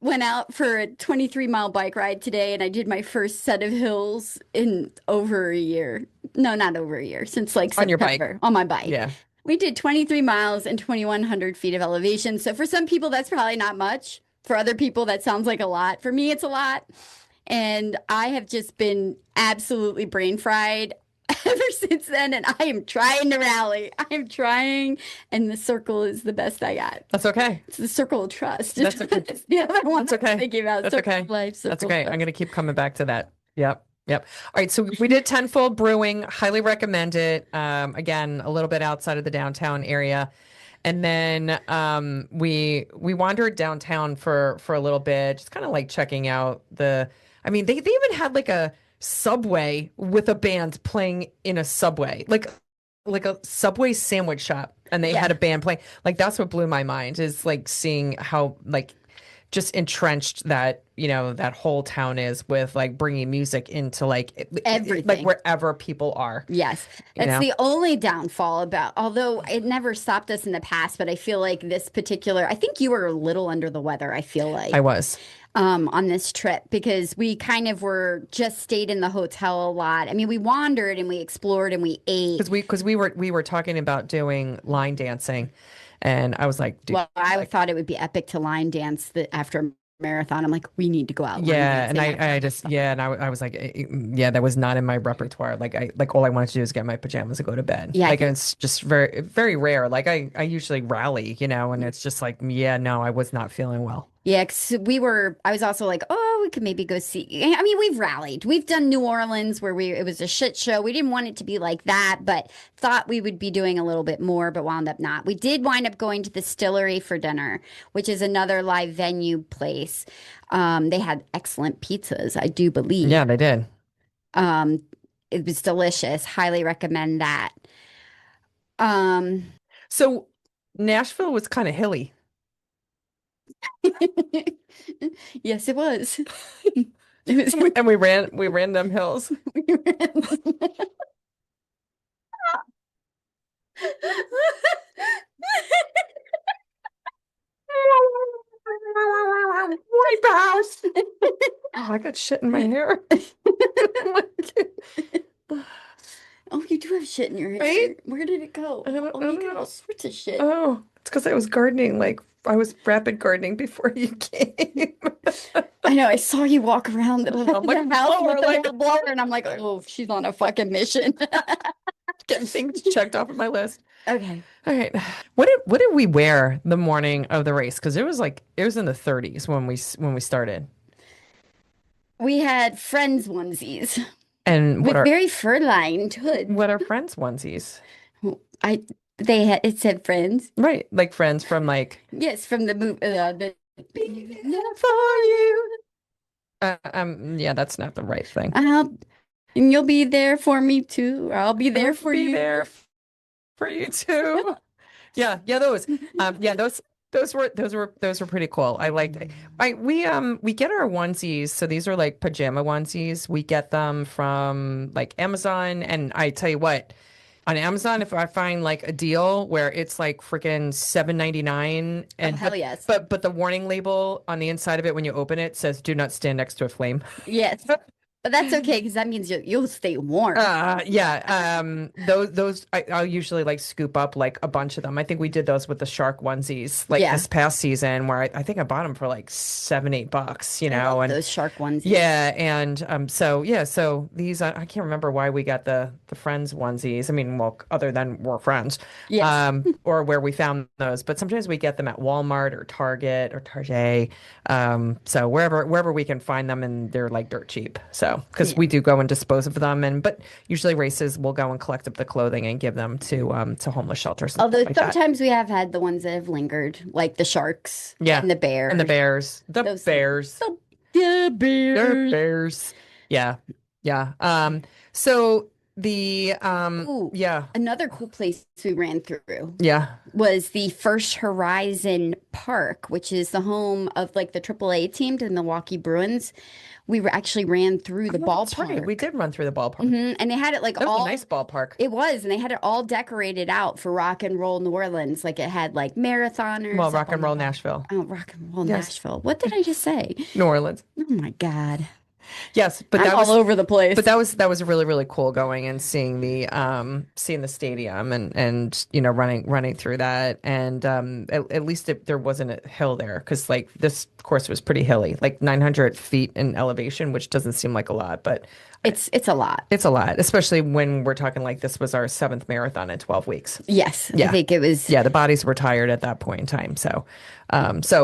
[SPEAKER 1] went out for a 23-mile bike ride today, and I did my first set of hills in over a year. No, not over a year, since like
[SPEAKER 2] On your
[SPEAKER 1] September.
[SPEAKER 2] bike.
[SPEAKER 1] On my bike.
[SPEAKER 2] Yeah.
[SPEAKER 1] We did 23 miles and 2,100 feet of elevation. So for some people, that's probably not much. For other people, that sounds like a lot. For me, it's a lot. And I have just been absolutely brain fried ever since then. And I am trying to rally. I am trying. And the circle is the best I got.
[SPEAKER 2] That's okay.
[SPEAKER 1] It's the circle of trust.
[SPEAKER 2] That's okay.
[SPEAKER 1] It's the other one
[SPEAKER 2] That's okay.
[SPEAKER 1] I'm thinking about.
[SPEAKER 2] That's
[SPEAKER 1] Circle
[SPEAKER 2] okay.
[SPEAKER 1] of life,
[SPEAKER 2] That's
[SPEAKER 1] circle
[SPEAKER 2] okay.
[SPEAKER 1] of
[SPEAKER 2] I'm gonna keep coming back to that. Yep. Yep. All right. So we did Tenfold Brewing. Highly recommend it. Again, a little bit outside of the downtown area. And then we wandered downtown for a little bit, just kind of like checking out the I mean they even had like a subway with a band playing in a subway. Like a Subway sandwich shop and they
[SPEAKER 1] Yeah.
[SPEAKER 2] had a band playing. Like that's what blew my mind is like seeing how like just entrenched that, that whole town is with like bringing music into like
[SPEAKER 1] Everything.
[SPEAKER 2] wherever people are,
[SPEAKER 1] Yes,
[SPEAKER 2] you
[SPEAKER 1] that's
[SPEAKER 2] know.
[SPEAKER 1] the only downfall about, although it never stopped us in the past, but I feel like this particular, I think you were a little under the weather, I feel
[SPEAKER 2] I
[SPEAKER 1] like,
[SPEAKER 2] was.
[SPEAKER 1] on this trip because we kind of were just stayed in the hotel a lot. I mean, we wandered and we explored and we ate.
[SPEAKER 2] Because we were talking about doing line dancing and I was like, dude,
[SPEAKER 1] Well, I
[SPEAKER 2] like
[SPEAKER 1] thought it would be epic to line dance after a marathon. I'm like, we need to go out line
[SPEAKER 2] yeah, and
[SPEAKER 1] dancing after
[SPEAKER 2] I
[SPEAKER 1] a
[SPEAKER 2] just
[SPEAKER 1] marathon.
[SPEAKER 2] yeah, and I was like, yeah, that was not in my repertoire. Like all I wanted to do is get my pajamas and go to bed.
[SPEAKER 1] Yeah, I
[SPEAKER 2] Like and
[SPEAKER 1] think.
[SPEAKER 2] it's just very rare. Like I usually rally, and it's just like yeah, no, I was not feeling well.
[SPEAKER 1] Yeah, 'cause I was also like, oh, we could maybe go see. I mean, we've rallied. We've done New Orleans where it was a shit show. We didn't want it to be like that, but thought we would be doing a little bit more, but wound up not. We did wind up going to the Distillery for dinner, which is another live venue place. They had excellent pizzas, I do believe.
[SPEAKER 2] Yeah, they did.
[SPEAKER 1] Um, it was delicious. Highly recommend that. Um,
[SPEAKER 2] So Nashville was kind of hilly.
[SPEAKER 1] yes, it was. It was.
[SPEAKER 2] And we ran them hills. Wipe house. Oh, I got shit in my hair.
[SPEAKER 1] Oh, you do have shit in your
[SPEAKER 2] Right?
[SPEAKER 1] hair. Where did it go?
[SPEAKER 2] I
[SPEAKER 1] Oh, you
[SPEAKER 2] don't
[SPEAKER 1] got all
[SPEAKER 2] know.
[SPEAKER 1] sorts of shit.
[SPEAKER 2] Oh, it's because I was gardening. Like I was rapid gardening before you came.
[SPEAKER 1] I know. I saw you walk around the,
[SPEAKER 2] I'm like,
[SPEAKER 1] the house
[SPEAKER 2] blower,
[SPEAKER 1] with the
[SPEAKER 2] like
[SPEAKER 1] little blower, and I'm like, oh, she's on a fucking mission.
[SPEAKER 2] getting things checked off of my list.
[SPEAKER 1] Okay.
[SPEAKER 2] All right. What did we wear the morning of the race? Because it was in the 30s when we started.
[SPEAKER 1] We had friends onesies
[SPEAKER 2] And what
[SPEAKER 1] with
[SPEAKER 2] are
[SPEAKER 1] very fur-lined hoods.
[SPEAKER 2] what are friends onesies?
[SPEAKER 1] I they had it said friends.
[SPEAKER 2] Right, like friends from like
[SPEAKER 1] Yes, from the movie.
[SPEAKER 2] Be there for you. Yeah, that's not the right thing.
[SPEAKER 1] I'll, and you'll be there for me too. Or I'll be there
[SPEAKER 2] I'll
[SPEAKER 1] for
[SPEAKER 2] be
[SPEAKER 1] you.
[SPEAKER 2] there for you too. Yeah, those. Yeah, those were pretty cool. I liked it. We get our onesies, so these are like pajama onesies. We get them from like Amazon, and I tell you what, on Amazon, if I find like a deal where it's like freaking 7.99
[SPEAKER 1] Oh,
[SPEAKER 2] and
[SPEAKER 1] hell yes.
[SPEAKER 2] but the warning label on the inside of it when you open it says do not stand next to a flame.
[SPEAKER 1] Yes. But that's okay because that means you'll stay warm.
[SPEAKER 2] Yeah. Those I'll usually like scoop up like a bunch of them. I think we did those with the shark onesies like
[SPEAKER 1] Yeah.
[SPEAKER 2] this past season where I think I bought them for like $7, $8,
[SPEAKER 1] I love
[SPEAKER 2] and
[SPEAKER 1] those shark onesies.
[SPEAKER 2] yeah, and so yeah, so these I can't remember why we got the friends onesies. I mean, well, other than we're friends,
[SPEAKER 1] Yes.
[SPEAKER 2] or where we found those, but sometimes we get them at Walmart or Target or Target. So wherever we can find them, and they're like dirt cheap. So because
[SPEAKER 1] Yeah.
[SPEAKER 2] we do go and dispose of them, but usually races will go and collect up the clothing and give them to homeless shelters and stuff
[SPEAKER 1] Although
[SPEAKER 2] like that.
[SPEAKER 1] sometimes we have had the ones that have lingered, like the sharks
[SPEAKER 2] Yeah,
[SPEAKER 1] and the
[SPEAKER 2] and the
[SPEAKER 1] bears.
[SPEAKER 2] bears, the
[SPEAKER 1] Those
[SPEAKER 2] bears.
[SPEAKER 1] the
[SPEAKER 2] They're
[SPEAKER 1] bears.
[SPEAKER 2] bears. Yeah. Yeah. So the
[SPEAKER 1] Ooh,
[SPEAKER 2] yeah.
[SPEAKER 1] another cool place we ran through
[SPEAKER 2] Yeah.
[SPEAKER 1] was the First Horizon Park, which is the home of like the AAA team, the Milwaukee Bruins. Actually ran through the
[SPEAKER 2] Oh, that's right. We
[SPEAKER 1] ballpark.
[SPEAKER 2] did run through the ballpark.
[SPEAKER 1] And they had it like
[SPEAKER 2] That was a
[SPEAKER 1] all
[SPEAKER 2] nice ballpark.
[SPEAKER 1] it was, and they had it all decorated out for Rock and Roll New Orleans. Like it had like
[SPEAKER 2] Well,
[SPEAKER 1] marathoners up
[SPEAKER 2] rock
[SPEAKER 1] on
[SPEAKER 2] and
[SPEAKER 1] the
[SPEAKER 2] roll
[SPEAKER 1] back.
[SPEAKER 2] Nashville.
[SPEAKER 1] Oh, Rock and Roll
[SPEAKER 2] Yes.
[SPEAKER 1] Nashville. What did I just say?
[SPEAKER 2] New Orleans.
[SPEAKER 1] Oh my God.
[SPEAKER 2] Yes, but
[SPEAKER 1] I'm
[SPEAKER 2] that
[SPEAKER 1] all
[SPEAKER 2] was
[SPEAKER 1] over the place.
[SPEAKER 2] but that was really really cool going and seeing the stadium and running through that and at least there wasn't a hill there because like this course was pretty hilly, like 900 feet in elevation, which doesn't seem like a lot, but
[SPEAKER 1] It's a lot.
[SPEAKER 2] it's a lot, especially when we're talking like this was our seventh marathon in 12 weeks.
[SPEAKER 1] Yes, I
[SPEAKER 2] Yeah.
[SPEAKER 1] think it was.
[SPEAKER 2] Yeah, the bodies were tired at that point in time. So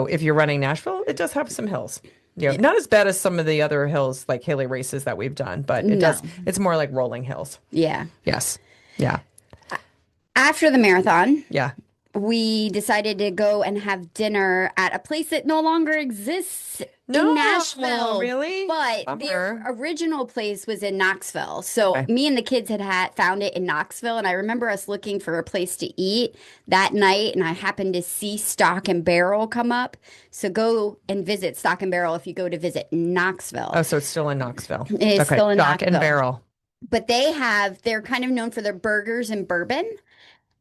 [SPEAKER 2] if you're running Nashville, it does have some hills. Not as bad as some of the other hills, like hilly races that we've done, but
[SPEAKER 1] No.
[SPEAKER 2] it's more like rolling hills.
[SPEAKER 1] Yeah.
[SPEAKER 2] Yes. Yeah.
[SPEAKER 1] After the marathon,
[SPEAKER 2] Yeah.
[SPEAKER 1] we decided to go and have dinner at a place that no longer exists in
[SPEAKER 2] No,
[SPEAKER 1] Nashville.
[SPEAKER 2] really?
[SPEAKER 1] But their
[SPEAKER 2] Bummer.
[SPEAKER 1] original place was in Knoxville. So
[SPEAKER 2] Okay.
[SPEAKER 1] me and the kids had found it in Knoxville. And I remember us looking for a place to eat that night. And I happened to see Stock and Barrel come up. So go and visit Stock and Barrel if you go to visit Knoxville.
[SPEAKER 2] Oh, so it's still in Knoxville.
[SPEAKER 1] It's
[SPEAKER 2] Okay.
[SPEAKER 1] still in
[SPEAKER 2] Dock and
[SPEAKER 1] Knoxville.
[SPEAKER 2] Barrel.
[SPEAKER 1] But they're kind of known for their burgers and bourbon.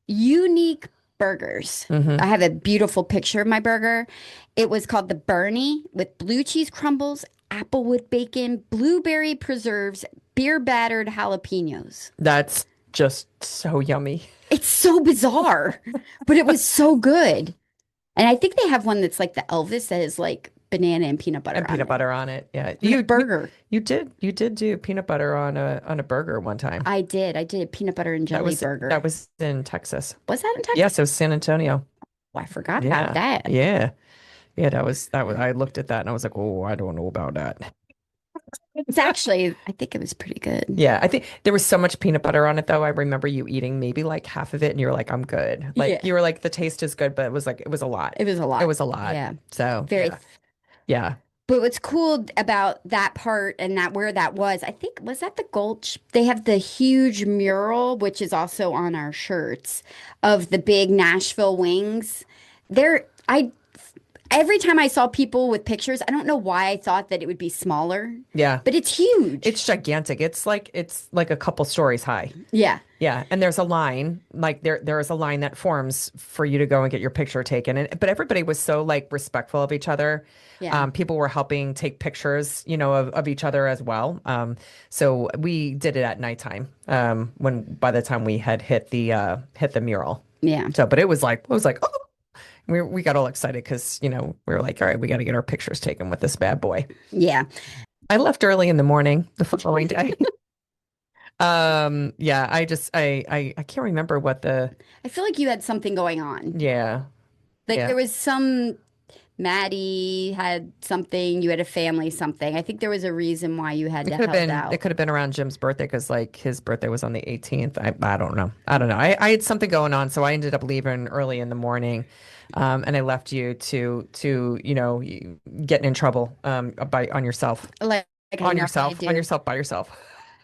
[SPEAKER 1] Unique burgers.
[SPEAKER 2] Hmm.
[SPEAKER 1] I have a beautiful picture of my burger. It was called the Bernie with blue cheese crumbles, applewood bacon, blueberry preserves, beer battered jalapenos.
[SPEAKER 2] That's just so yummy.
[SPEAKER 1] It's so bizarre, but it was so good. And I think they have one that's like the Elvis that is like banana and peanut butter
[SPEAKER 2] And
[SPEAKER 1] on
[SPEAKER 2] peanut
[SPEAKER 1] it.
[SPEAKER 2] butter on it. Yeah.
[SPEAKER 1] The burger.
[SPEAKER 2] You did do peanut butter on a burger one time.
[SPEAKER 1] I did. I did a peanut butter and
[SPEAKER 2] That
[SPEAKER 1] jelly
[SPEAKER 2] was
[SPEAKER 1] burger.
[SPEAKER 2] that was in Texas.
[SPEAKER 1] Was that in Texas?
[SPEAKER 2] Yes, it was San Antonio.
[SPEAKER 1] Oh, I forgot about
[SPEAKER 2] Yeah.
[SPEAKER 1] that.
[SPEAKER 2] Yeah. Yeah, that was I looked at that and I was like, "Oh, I don't know about that."
[SPEAKER 1] It's actually, I think it was pretty good.
[SPEAKER 2] Yeah, I think there was so much peanut butter on it though. I remember you eating maybe like half of it and you were like, "I'm good."
[SPEAKER 1] Yeah,
[SPEAKER 2] Like you were like the taste is good, but it was a lot.
[SPEAKER 1] it was a
[SPEAKER 2] It
[SPEAKER 1] lot.
[SPEAKER 2] was a lot.
[SPEAKER 1] Yeah,
[SPEAKER 2] So,
[SPEAKER 1] very.
[SPEAKER 2] yeah. Yeah.
[SPEAKER 1] But what's cool about that part and that where that was, I think, was that the Gulch? They have the huge mural, which is also on our shirts, of the big Nashville wings. I every time I saw people with pictures, I don't know why I thought that it would be smaller,
[SPEAKER 2] Yeah.
[SPEAKER 1] but it's huge.
[SPEAKER 2] It's gigantic. It's like a couple stories high.
[SPEAKER 1] Yeah,
[SPEAKER 2] Yeah, and there's a line, like there is a line that forms for you to go and get your picture taken. And but everybody was so like respectful of each other.
[SPEAKER 1] yeah.
[SPEAKER 2] People were helping take pictures, of each other as well. So we did it at nighttime. When by the time we had hit the mural.
[SPEAKER 1] Yeah.
[SPEAKER 2] So, but it was like, oh, we got all excited because we were like, all right, we got to get our pictures taken with this bad boy.
[SPEAKER 1] Yeah.
[SPEAKER 2] I left early in the morning the following day. Yeah, I can't remember what the
[SPEAKER 1] I feel like you had something going on.
[SPEAKER 2] yeah.
[SPEAKER 1] Like
[SPEAKER 2] Yeah.
[SPEAKER 1] there was Maddie had something, you had a family something. I think there was a reason why you had
[SPEAKER 2] It
[SPEAKER 1] to
[SPEAKER 2] could have
[SPEAKER 1] held
[SPEAKER 2] been it
[SPEAKER 1] out.
[SPEAKER 2] could have been around Jim's birthday because like his birthday was on the 18th. I don't know. I don't know. I had something going on, so I ended up leaving early in the morning. And I left you to getting in trouble by
[SPEAKER 1] Like I normally
[SPEAKER 2] on
[SPEAKER 1] do.
[SPEAKER 2] yourself by yourself.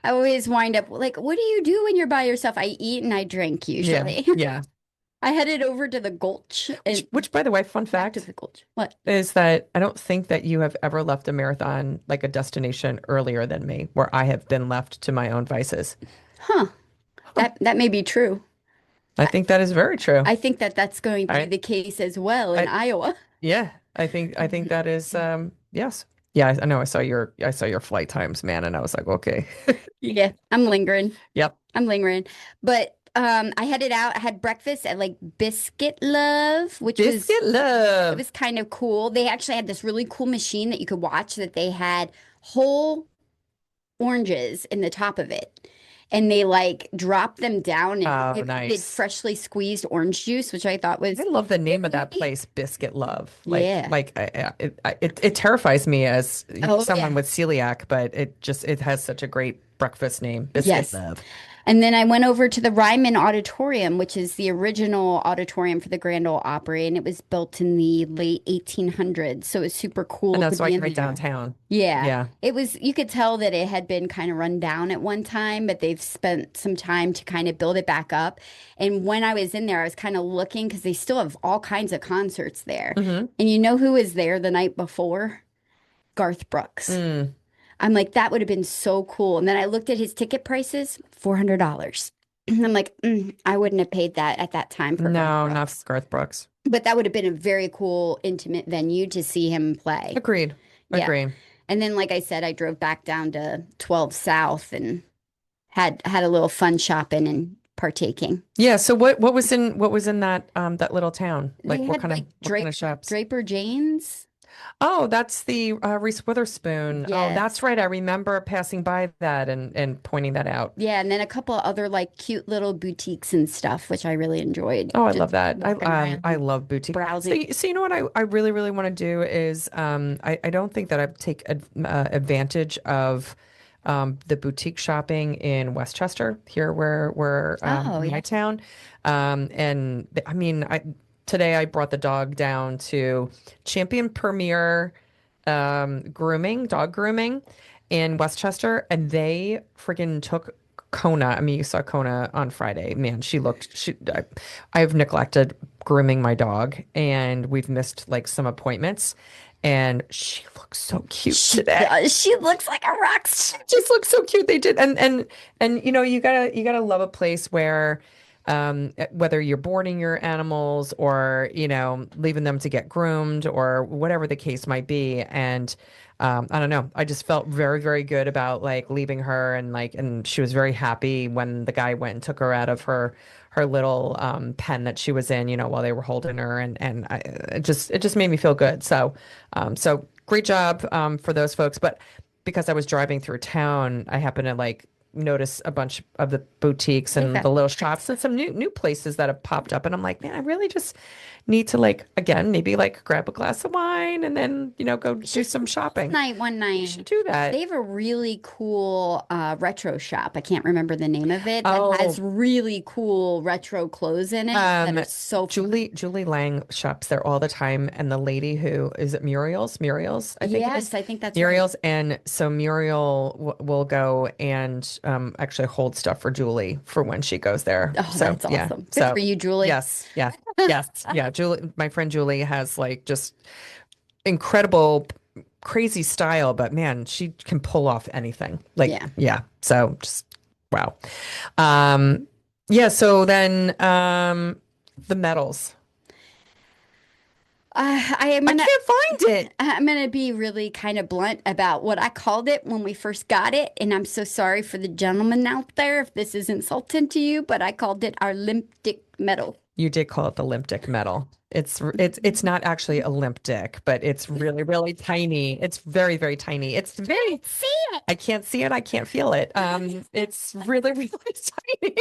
[SPEAKER 1] I always wind up like, what do you do when you're by yourself? I eat and I drink
[SPEAKER 2] Yeah.
[SPEAKER 1] usually.
[SPEAKER 2] Yeah.
[SPEAKER 1] I headed over to the Gulch and
[SPEAKER 2] Which by the way, fun
[SPEAKER 1] back to
[SPEAKER 2] fact
[SPEAKER 1] the Gulch. What?
[SPEAKER 2] is that I don't think that you have ever left a marathon like a destination earlier than me, where I have been left to my own vices.
[SPEAKER 1] Huh. That may be true.
[SPEAKER 2] I think that is very true.
[SPEAKER 1] I think that that's going to be
[SPEAKER 2] I,
[SPEAKER 1] the case as well in
[SPEAKER 2] I,
[SPEAKER 1] Iowa.
[SPEAKER 2] yeah, I think that is, yes. Yeah, I know. I saw your flight times, man, and I was like, okay.
[SPEAKER 1] Yeah, I'm lingering.
[SPEAKER 2] Yep.
[SPEAKER 1] I'm lingering. But I headed out. I had breakfast at like Biscuit Love, which was
[SPEAKER 2] Biscuit
[SPEAKER 1] it
[SPEAKER 2] love.
[SPEAKER 1] was kind of cool. They actually had this really cool machine that you could watch that they had whole oranges in the top of it. And they like dropped them down and
[SPEAKER 2] Oh,
[SPEAKER 1] it did
[SPEAKER 2] nice.
[SPEAKER 1] freshly squeezed orange juice, which I thought
[SPEAKER 2] I
[SPEAKER 1] was
[SPEAKER 2] love the name of that
[SPEAKER 1] neat.
[SPEAKER 2] place, Biscuit Love.
[SPEAKER 1] Yeah.
[SPEAKER 2] It terrifies me as
[SPEAKER 1] Oh
[SPEAKER 2] someone
[SPEAKER 1] yeah.
[SPEAKER 2] with celiac, but it has such a great breakfast name, Biscuit
[SPEAKER 1] Yes.
[SPEAKER 2] Love.
[SPEAKER 1] And then I went over to the Ryman Auditorium, which is the original auditorium for the Grand Ole Opry, and it was built in the late 1800s. So it was super
[SPEAKER 2] And
[SPEAKER 1] cool to
[SPEAKER 2] that's
[SPEAKER 1] be
[SPEAKER 2] like
[SPEAKER 1] in
[SPEAKER 2] right
[SPEAKER 1] there.
[SPEAKER 2] downtown.
[SPEAKER 1] Yeah.
[SPEAKER 2] Yeah.
[SPEAKER 1] It was, you could tell that it had been kind of run down at one time, but they've spent some time to kind of build it back up. And when I was in there, I was kind of looking because they still have all kinds of concerts there.
[SPEAKER 2] Hmm.
[SPEAKER 1] And you know who was there the night before? Garth Brooks.
[SPEAKER 2] Mm.
[SPEAKER 1] I'm like, that would have been so cool. And then I looked at his ticket prices, $400. I'm like, I wouldn't have paid that at that time for Garth
[SPEAKER 2] No, not
[SPEAKER 1] Brooks.
[SPEAKER 2] Garth Brooks.
[SPEAKER 1] But that would have been a very cool, intimate venue to see him play.
[SPEAKER 2] Agreed.
[SPEAKER 1] Yeah.
[SPEAKER 2] Agreed.
[SPEAKER 1] And then, like I said, I drove back down to 12 South and had a little fun shopping and partaking.
[SPEAKER 2] Yeah. So what was in that little town? Like
[SPEAKER 1] They
[SPEAKER 2] what
[SPEAKER 1] had
[SPEAKER 2] kind of
[SPEAKER 1] like
[SPEAKER 2] what kind of shops?
[SPEAKER 1] Draper Jane's.
[SPEAKER 2] Oh, that's the Reese Witherspoon. Oh, that's
[SPEAKER 1] Yes.
[SPEAKER 2] right. I remember passing by that and pointing that out.
[SPEAKER 1] Yeah, and then a couple other like cute little boutiques and stuff, which I really enjoyed.
[SPEAKER 2] Oh, I
[SPEAKER 1] Just
[SPEAKER 2] love that. I
[SPEAKER 1] walking
[SPEAKER 2] I
[SPEAKER 1] around,
[SPEAKER 2] love boutique. So,
[SPEAKER 1] browsing.
[SPEAKER 2] so you know what I really really want to do is I don't think that I take advantage of the boutique shopping in Westchester here where
[SPEAKER 1] Oh,
[SPEAKER 2] my
[SPEAKER 1] yeah.
[SPEAKER 2] town. And I mean today I brought the dog down to Champion Premier dog grooming in Westchester, and they freaking took Kona. I mean, you saw Kona on Friday. Man, I have neglected grooming my dog, and we've missed like some appointments. And she looks so cute
[SPEAKER 1] She
[SPEAKER 2] today.
[SPEAKER 1] does. She looks like a rock star.
[SPEAKER 2] Just looks so cute. They did, and you gotta love a place where whether you're boarding your animals or leaving them to get groomed or whatever the case might be. And I don't know, I just felt very, very good about like leaving her, and she was very happy when the guy went and took her out of her little pen that she was in, while they were holding her, and it just made me feel good. So great job for those folks. But because I was driving through town, I happened to like notice a bunch of the boutiques and
[SPEAKER 1] Okay.
[SPEAKER 2] the little shops and some new places that have popped up. And I'm like, man, I really just need to like again maybe like grab a glass of wine and then go do some shopping.
[SPEAKER 1] Night one
[SPEAKER 2] You
[SPEAKER 1] night.
[SPEAKER 2] should do
[SPEAKER 1] They
[SPEAKER 2] that.
[SPEAKER 1] have a really cool retro shop. I can't remember the name of it that has
[SPEAKER 2] Oh,
[SPEAKER 1] really cool retro clothes in it that
[SPEAKER 2] um,
[SPEAKER 1] are so fun.
[SPEAKER 2] Julie Lang shops there all the time, and the lady who is it Muriel's, I think it is.
[SPEAKER 1] Yes, I think that's right.
[SPEAKER 2] Muriel's, and so Muriel will go and actually hold stuff for Julie for when she goes there.
[SPEAKER 1] Oh,
[SPEAKER 2] So
[SPEAKER 1] that's
[SPEAKER 2] yeah,
[SPEAKER 1] awesome. Good
[SPEAKER 2] so
[SPEAKER 1] for you, Julie.
[SPEAKER 2] yes, yeah, yes, yeah. Julie, my friend Julie has like just incredible, crazy style, but man, she can pull off anything. Like
[SPEAKER 1] Yeah.
[SPEAKER 2] yeah, so just wow. Um, yeah, so then the medals.
[SPEAKER 1] I am
[SPEAKER 2] I
[SPEAKER 1] gonna
[SPEAKER 2] can't find it.
[SPEAKER 1] I'm gonna be really kind of blunt about what I called it when we first got it, and I'm so sorry for the gentleman out there if this is insulting to you, but I called it our limp dick medal.
[SPEAKER 2] You did call it the limp dick medal. It's not actually a limp dick, but it's really, really tiny. It's very, very tiny. It's very
[SPEAKER 1] See it.
[SPEAKER 2] I can't see it, I can't feel it. It's really, really tiny.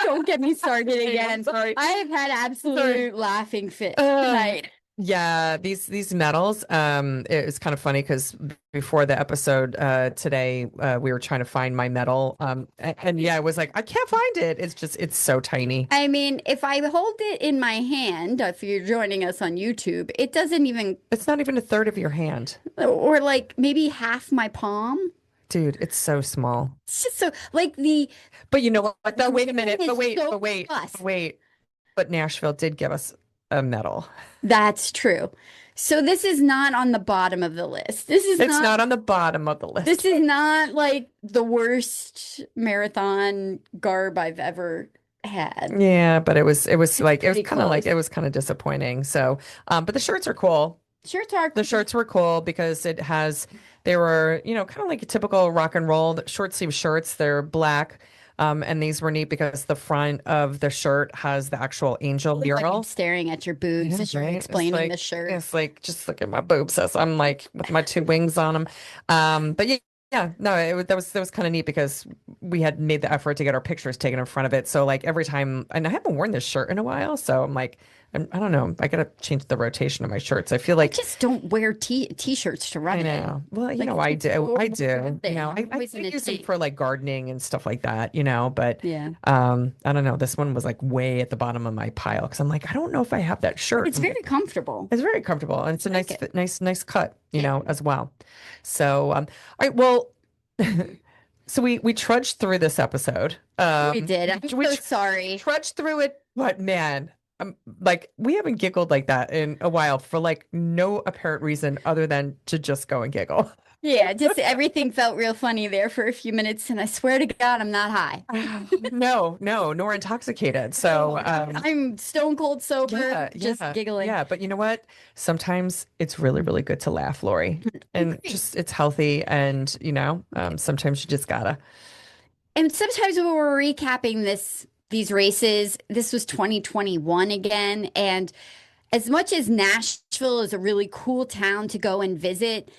[SPEAKER 1] Don't get me started
[SPEAKER 2] Okay, I'm
[SPEAKER 1] again.
[SPEAKER 2] sorry.
[SPEAKER 1] I have had
[SPEAKER 2] Sorry.
[SPEAKER 1] absolute laughing fits
[SPEAKER 2] Uh,
[SPEAKER 1] tonight.
[SPEAKER 2] Yeah, these medals, it was kind of funny because before the episode today, we were trying to find my medal. And yeah, I was like, I can't find it. It's so tiny.
[SPEAKER 1] I mean, if I hold it in my hand, if you're joining us on YouTube, it doesn't even,
[SPEAKER 2] It's not even a third of your hand.
[SPEAKER 1] or like maybe half my palm.
[SPEAKER 2] Dude, it's so small.
[SPEAKER 1] It's just so, like the
[SPEAKER 2] But you know what? No, wait a minute.
[SPEAKER 1] is
[SPEAKER 2] But wait,
[SPEAKER 1] so
[SPEAKER 2] but wait,
[SPEAKER 1] plus.
[SPEAKER 2] but wait. But Nashville did give us a medal.
[SPEAKER 1] That's true. So this is not on the bottom of the list.
[SPEAKER 2] It's not on the bottom of the
[SPEAKER 1] This
[SPEAKER 2] list.
[SPEAKER 1] is not like the worst marathon garb I've ever had.
[SPEAKER 2] Yeah, but it was like
[SPEAKER 1] Pretty close.
[SPEAKER 2] it was kind of disappointing. So, but the shirts are cool.
[SPEAKER 1] Shirts are
[SPEAKER 2] The
[SPEAKER 1] cool.
[SPEAKER 2] shirts were cool because they were, kind of like a typical rock and roll short sleeve shirts. They're black. And these were neat because the front of the shirt has the actual angel
[SPEAKER 1] Look like I'm
[SPEAKER 2] mural.
[SPEAKER 1] staring at your boobs
[SPEAKER 2] Yeah,
[SPEAKER 1] as you're
[SPEAKER 2] right.
[SPEAKER 1] explaining the shirt.
[SPEAKER 2] It's like just look at my boobs as I'm like with my two wings on them. But yeah, yeah, no, that was kind of neat because we had made the effort to get our pictures taken in front of it. So like every time, and I haven't worn this shirt in a while, so I'm like, I don't know, I gotta change the rotation of my shirts. I feel
[SPEAKER 1] I
[SPEAKER 2] like
[SPEAKER 1] just don't wear t-shirts to run
[SPEAKER 2] I
[SPEAKER 1] in.
[SPEAKER 2] know. Well,
[SPEAKER 1] Like
[SPEAKER 2] I
[SPEAKER 1] it's a
[SPEAKER 2] do. I
[SPEAKER 1] horrible
[SPEAKER 2] do.
[SPEAKER 1] thing.
[SPEAKER 2] I,
[SPEAKER 1] I'm
[SPEAKER 2] I
[SPEAKER 1] always in a
[SPEAKER 2] use them
[SPEAKER 1] tank.
[SPEAKER 2] for like gardening and stuff like that. But
[SPEAKER 1] Yeah.
[SPEAKER 2] I don't know. This one was like way at the bottom of my pile because I'm like, I don't know if I have that
[SPEAKER 1] But
[SPEAKER 2] shirt.
[SPEAKER 1] it's very comfortable.
[SPEAKER 2] It's very comfortable and it's a
[SPEAKER 1] I
[SPEAKER 2] nice
[SPEAKER 1] like it.
[SPEAKER 2] fit, nice cut,
[SPEAKER 1] Yeah.
[SPEAKER 2] as well. So, all right, well, so we trudged through this episode.
[SPEAKER 1] We did. I'm
[SPEAKER 2] We
[SPEAKER 1] so sorry.
[SPEAKER 2] trudged through it, but man, like we haven't giggled like that in a while for like no apparent reason other than to just go and giggle.
[SPEAKER 1] Yeah, just everything felt real funny there for a few minutes, and I swear to God, I'm not high.
[SPEAKER 2] No, no, nor intoxicated. So,
[SPEAKER 1] I'm stone cold sober,
[SPEAKER 2] yeah,
[SPEAKER 1] just
[SPEAKER 2] yeah,
[SPEAKER 1] giggling.
[SPEAKER 2] yeah. But you know what? Sometimes it's really, really good to laugh, Lori, and
[SPEAKER 1] Agreed.
[SPEAKER 2] just it's healthy. And sometimes you just gotta.
[SPEAKER 1] And sometimes when we're recapping these races, this was 2021 again, and as much as Nashville is a really cool town to go and visit,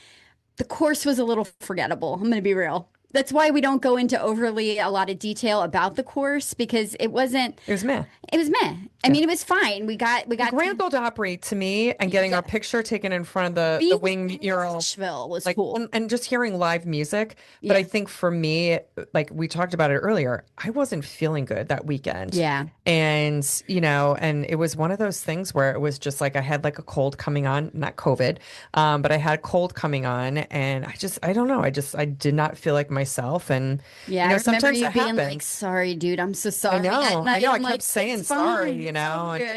[SPEAKER 1] the course was a little forgettable. I'm going to be real. That's why we don't go into overly a lot of detail about the course because
[SPEAKER 2] It was meh.
[SPEAKER 1] it was meh. I
[SPEAKER 2] Yeah.
[SPEAKER 1] mean, it was fine. We got
[SPEAKER 2] Grand Ole Opry to me and getting our
[SPEAKER 1] yeah.
[SPEAKER 2] picture taken in front of the
[SPEAKER 1] Being
[SPEAKER 2] wing
[SPEAKER 1] in
[SPEAKER 2] mural,
[SPEAKER 1] Nashville was
[SPEAKER 2] like
[SPEAKER 1] cool.
[SPEAKER 2] and just hearing live music. But I
[SPEAKER 1] Yes.
[SPEAKER 2] think for me, like we talked about it earlier, I wasn't feeling good that weekend.
[SPEAKER 1] Yeah.
[SPEAKER 2] And, and it was one of those things where it was just like I had like a cold coming on, not COVID, but I had a cold coming on and I don't know, I did not feel like myself. And,
[SPEAKER 1] Yeah, I remember
[SPEAKER 2] sometimes
[SPEAKER 1] you
[SPEAKER 2] that
[SPEAKER 1] being like,
[SPEAKER 2] happens.
[SPEAKER 1] "Sorry, dude, I'm so
[SPEAKER 2] I
[SPEAKER 1] sorry."
[SPEAKER 2] know,
[SPEAKER 1] And
[SPEAKER 2] I know. I
[SPEAKER 1] I'm
[SPEAKER 2] kept
[SPEAKER 1] like,
[SPEAKER 2] saying
[SPEAKER 1] "It's
[SPEAKER 2] sorry,
[SPEAKER 1] fine, it's all good."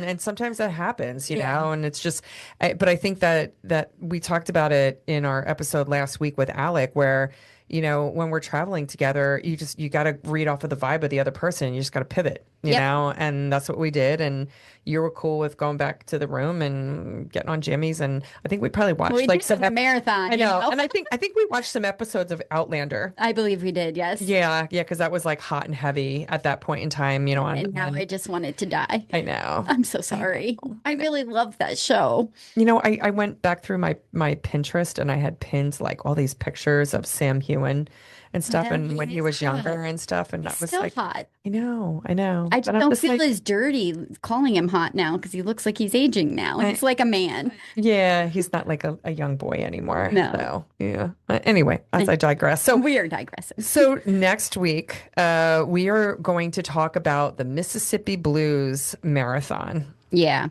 [SPEAKER 2] and sometimes that happens,
[SPEAKER 1] Yeah.
[SPEAKER 2] and it's just, but I think that we talked about it in our episode last week with Alec, where, when we're traveling together, you got to read off of the vibe of the other person. You just got to pivot,
[SPEAKER 1] Yep.
[SPEAKER 2] and that's what we did. And you were cool with going back to the room and getting on jammies. And I think we probably
[SPEAKER 1] We
[SPEAKER 2] watched like
[SPEAKER 1] did
[SPEAKER 2] some,
[SPEAKER 1] a marathon,
[SPEAKER 2] I
[SPEAKER 1] you
[SPEAKER 2] know,
[SPEAKER 1] know.
[SPEAKER 2] and I think we watched some episodes of Outlander.
[SPEAKER 1] I believe we did, yes.
[SPEAKER 2] Yeah, yeah, because that was like hot and heavy at that point in time,
[SPEAKER 1] And now I just wanted to die.
[SPEAKER 2] I know.
[SPEAKER 1] I'm so
[SPEAKER 2] I
[SPEAKER 1] sorry.
[SPEAKER 2] know.
[SPEAKER 1] I really love that show.
[SPEAKER 2] I went back through my Pinterest and I had pinned like all these pictures of Sam Hewen and stuff
[SPEAKER 1] Well,
[SPEAKER 2] and when he
[SPEAKER 1] he's
[SPEAKER 2] was
[SPEAKER 1] hot.
[SPEAKER 2] younger and stuff. And
[SPEAKER 1] He's
[SPEAKER 2] that was
[SPEAKER 1] still
[SPEAKER 2] like,
[SPEAKER 1] hot.
[SPEAKER 2] I know.
[SPEAKER 1] I
[SPEAKER 2] But
[SPEAKER 1] just
[SPEAKER 2] I'm
[SPEAKER 1] don't
[SPEAKER 2] just
[SPEAKER 1] feel
[SPEAKER 2] like,
[SPEAKER 1] as dirty calling him hot now because he looks like he's aging now.
[SPEAKER 2] I,
[SPEAKER 1] He's like a man.
[SPEAKER 2] yeah, he's not like a young boy anymore.
[SPEAKER 1] No,
[SPEAKER 2] So yeah. Anyway, as I digress.
[SPEAKER 1] we are digressing.
[SPEAKER 2] So next week, we are going to talk about the Mississippi Blues Marathon.
[SPEAKER 1] Yeah.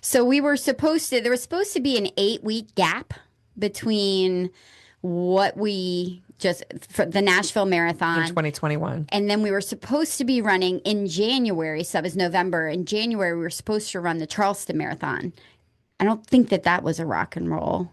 [SPEAKER 1] So there was supposed to be an 8 week gap between what we just for the Nashville
[SPEAKER 2] In
[SPEAKER 1] Marathon.
[SPEAKER 2] 2021.
[SPEAKER 1] And then we were supposed to be running in January. So that was November. In January, we were supposed to run the Charleston Marathon. I don't think that was a rock and roll.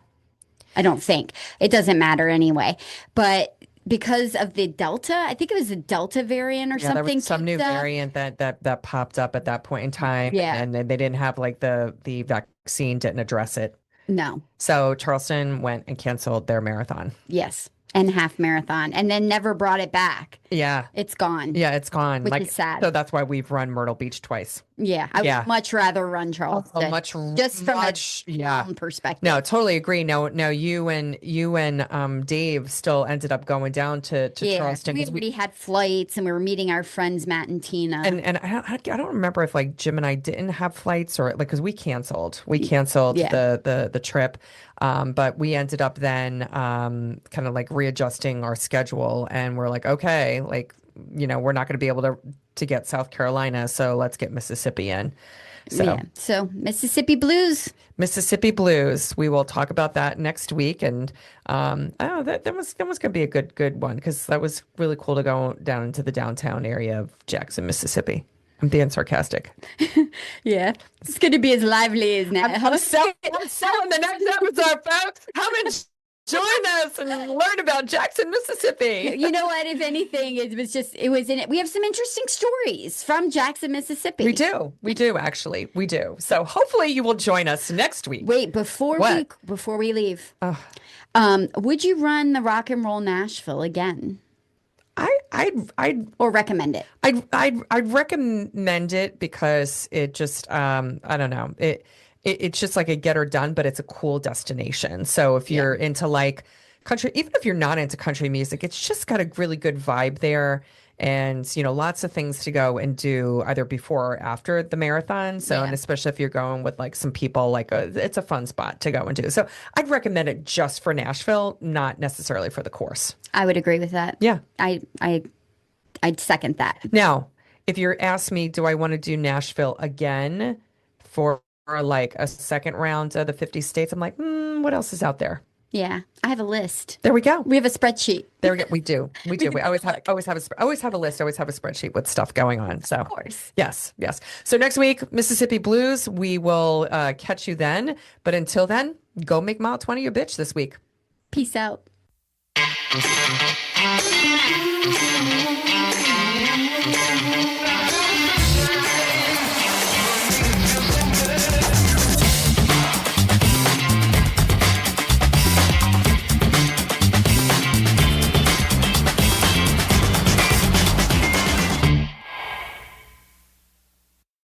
[SPEAKER 1] I don't think. It doesn't matter anyway. But because of the Delta, I think it was the Delta variant or
[SPEAKER 2] Yeah, there
[SPEAKER 1] something
[SPEAKER 2] was some new
[SPEAKER 1] kicked up.
[SPEAKER 2] variant that popped up at that point in time,
[SPEAKER 1] Yeah.
[SPEAKER 2] and then they didn't have like the vaccine didn't address it.
[SPEAKER 1] No.
[SPEAKER 2] So Charleston went and canceled their marathon.
[SPEAKER 1] Yes. And half marathon. And then never brought it back.
[SPEAKER 2] Yeah.
[SPEAKER 1] It's gone.
[SPEAKER 2] Yeah, it's gone.
[SPEAKER 1] Which
[SPEAKER 2] Like
[SPEAKER 1] is sad.
[SPEAKER 2] so that's why we've run Myrtle Beach twice.
[SPEAKER 1] Yeah. I
[SPEAKER 2] Yeah.
[SPEAKER 1] would much rather run Charleston. Just from
[SPEAKER 2] yeah.
[SPEAKER 1] a perspective.
[SPEAKER 2] No, totally agree. No, you and Dave still ended up going down to Charleston
[SPEAKER 1] We
[SPEAKER 2] 'cause
[SPEAKER 1] already had flights and we were meeting our friends Matt and Tina.
[SPEAKER 2] and I don't remember if like Jim and I didn't have flights or like because we canceled
[SPEAKER 1] Yeah.
[SPEAKER 2] the trip, but we ended up then kind of like readjusting our schedule and we're like okay like we're not going to be able to get South Carolina, so let's get Mississippi in. So
[SPEAKER 1] Yeah. So Mississippi Blues.
[SPEAKER 2] Mississippi Blues. We will talk about that next week, and that was going to be a good one because that was really cool to go down into the downtown area of Jackson, Mississippi. I'm being sarcastic.
[SPEAKER 1] Yeah. It's going to be as lively as now.
[SPEAKER 2] I'm selling the next episode, folks. Come and join us and learn about Jackson, Mississippi.
[SPEAKER 1] You know what? If anything, it was in it. We have some interesting stories from Jackson, Mississippi.
[SPEAKER 2] We do actually. We do. So hopefully you will join us next week.
[SPEAKER 1] Wait, before we leave, would you run the Rock and Roll Nashville again?
[SPEAKER 2] I'd
[SPEAKER 1] or recommend it?
[SPEAKER 2] I'd recommend it because it just I don't know it's just like a get or done, but it's a cool destination. So if you're into like country, even if you're not into country music, it's just got a really good vibe there. And, lots of things to go and do either before or after the marathon. So, and especially if you're going with like some people, like it's a fun spot to go and do. So I'd recommend it just for Nashville, not necessarily for the course.
[SPEAKER 1] I would agree with that.
[SPEAKER 2] Yeah.
[SPEAKER 1] I'd second that.
[SPEAKER 2] Now, if you're asking me, do I want to do Nashville again for like a second round of the 50 states? I'm like, what else is out there?
[SPEAKER 1] Yeah, I have a list.
[SPEAKER 2] There we go.
[SPEAKER 1] We have a spreadsheet.
[SPEAKER 2] There we go. We do. We always have a list. Always have a spreadsheet with stuff going on. So,
[SPEAKER 1] of course.
[SPEAKER 2] Yes. So next week, Mississippi Blues. We will catch you then. But until then, go make mile 20 your bitch this week.
[SPEAKER 1] Peace out.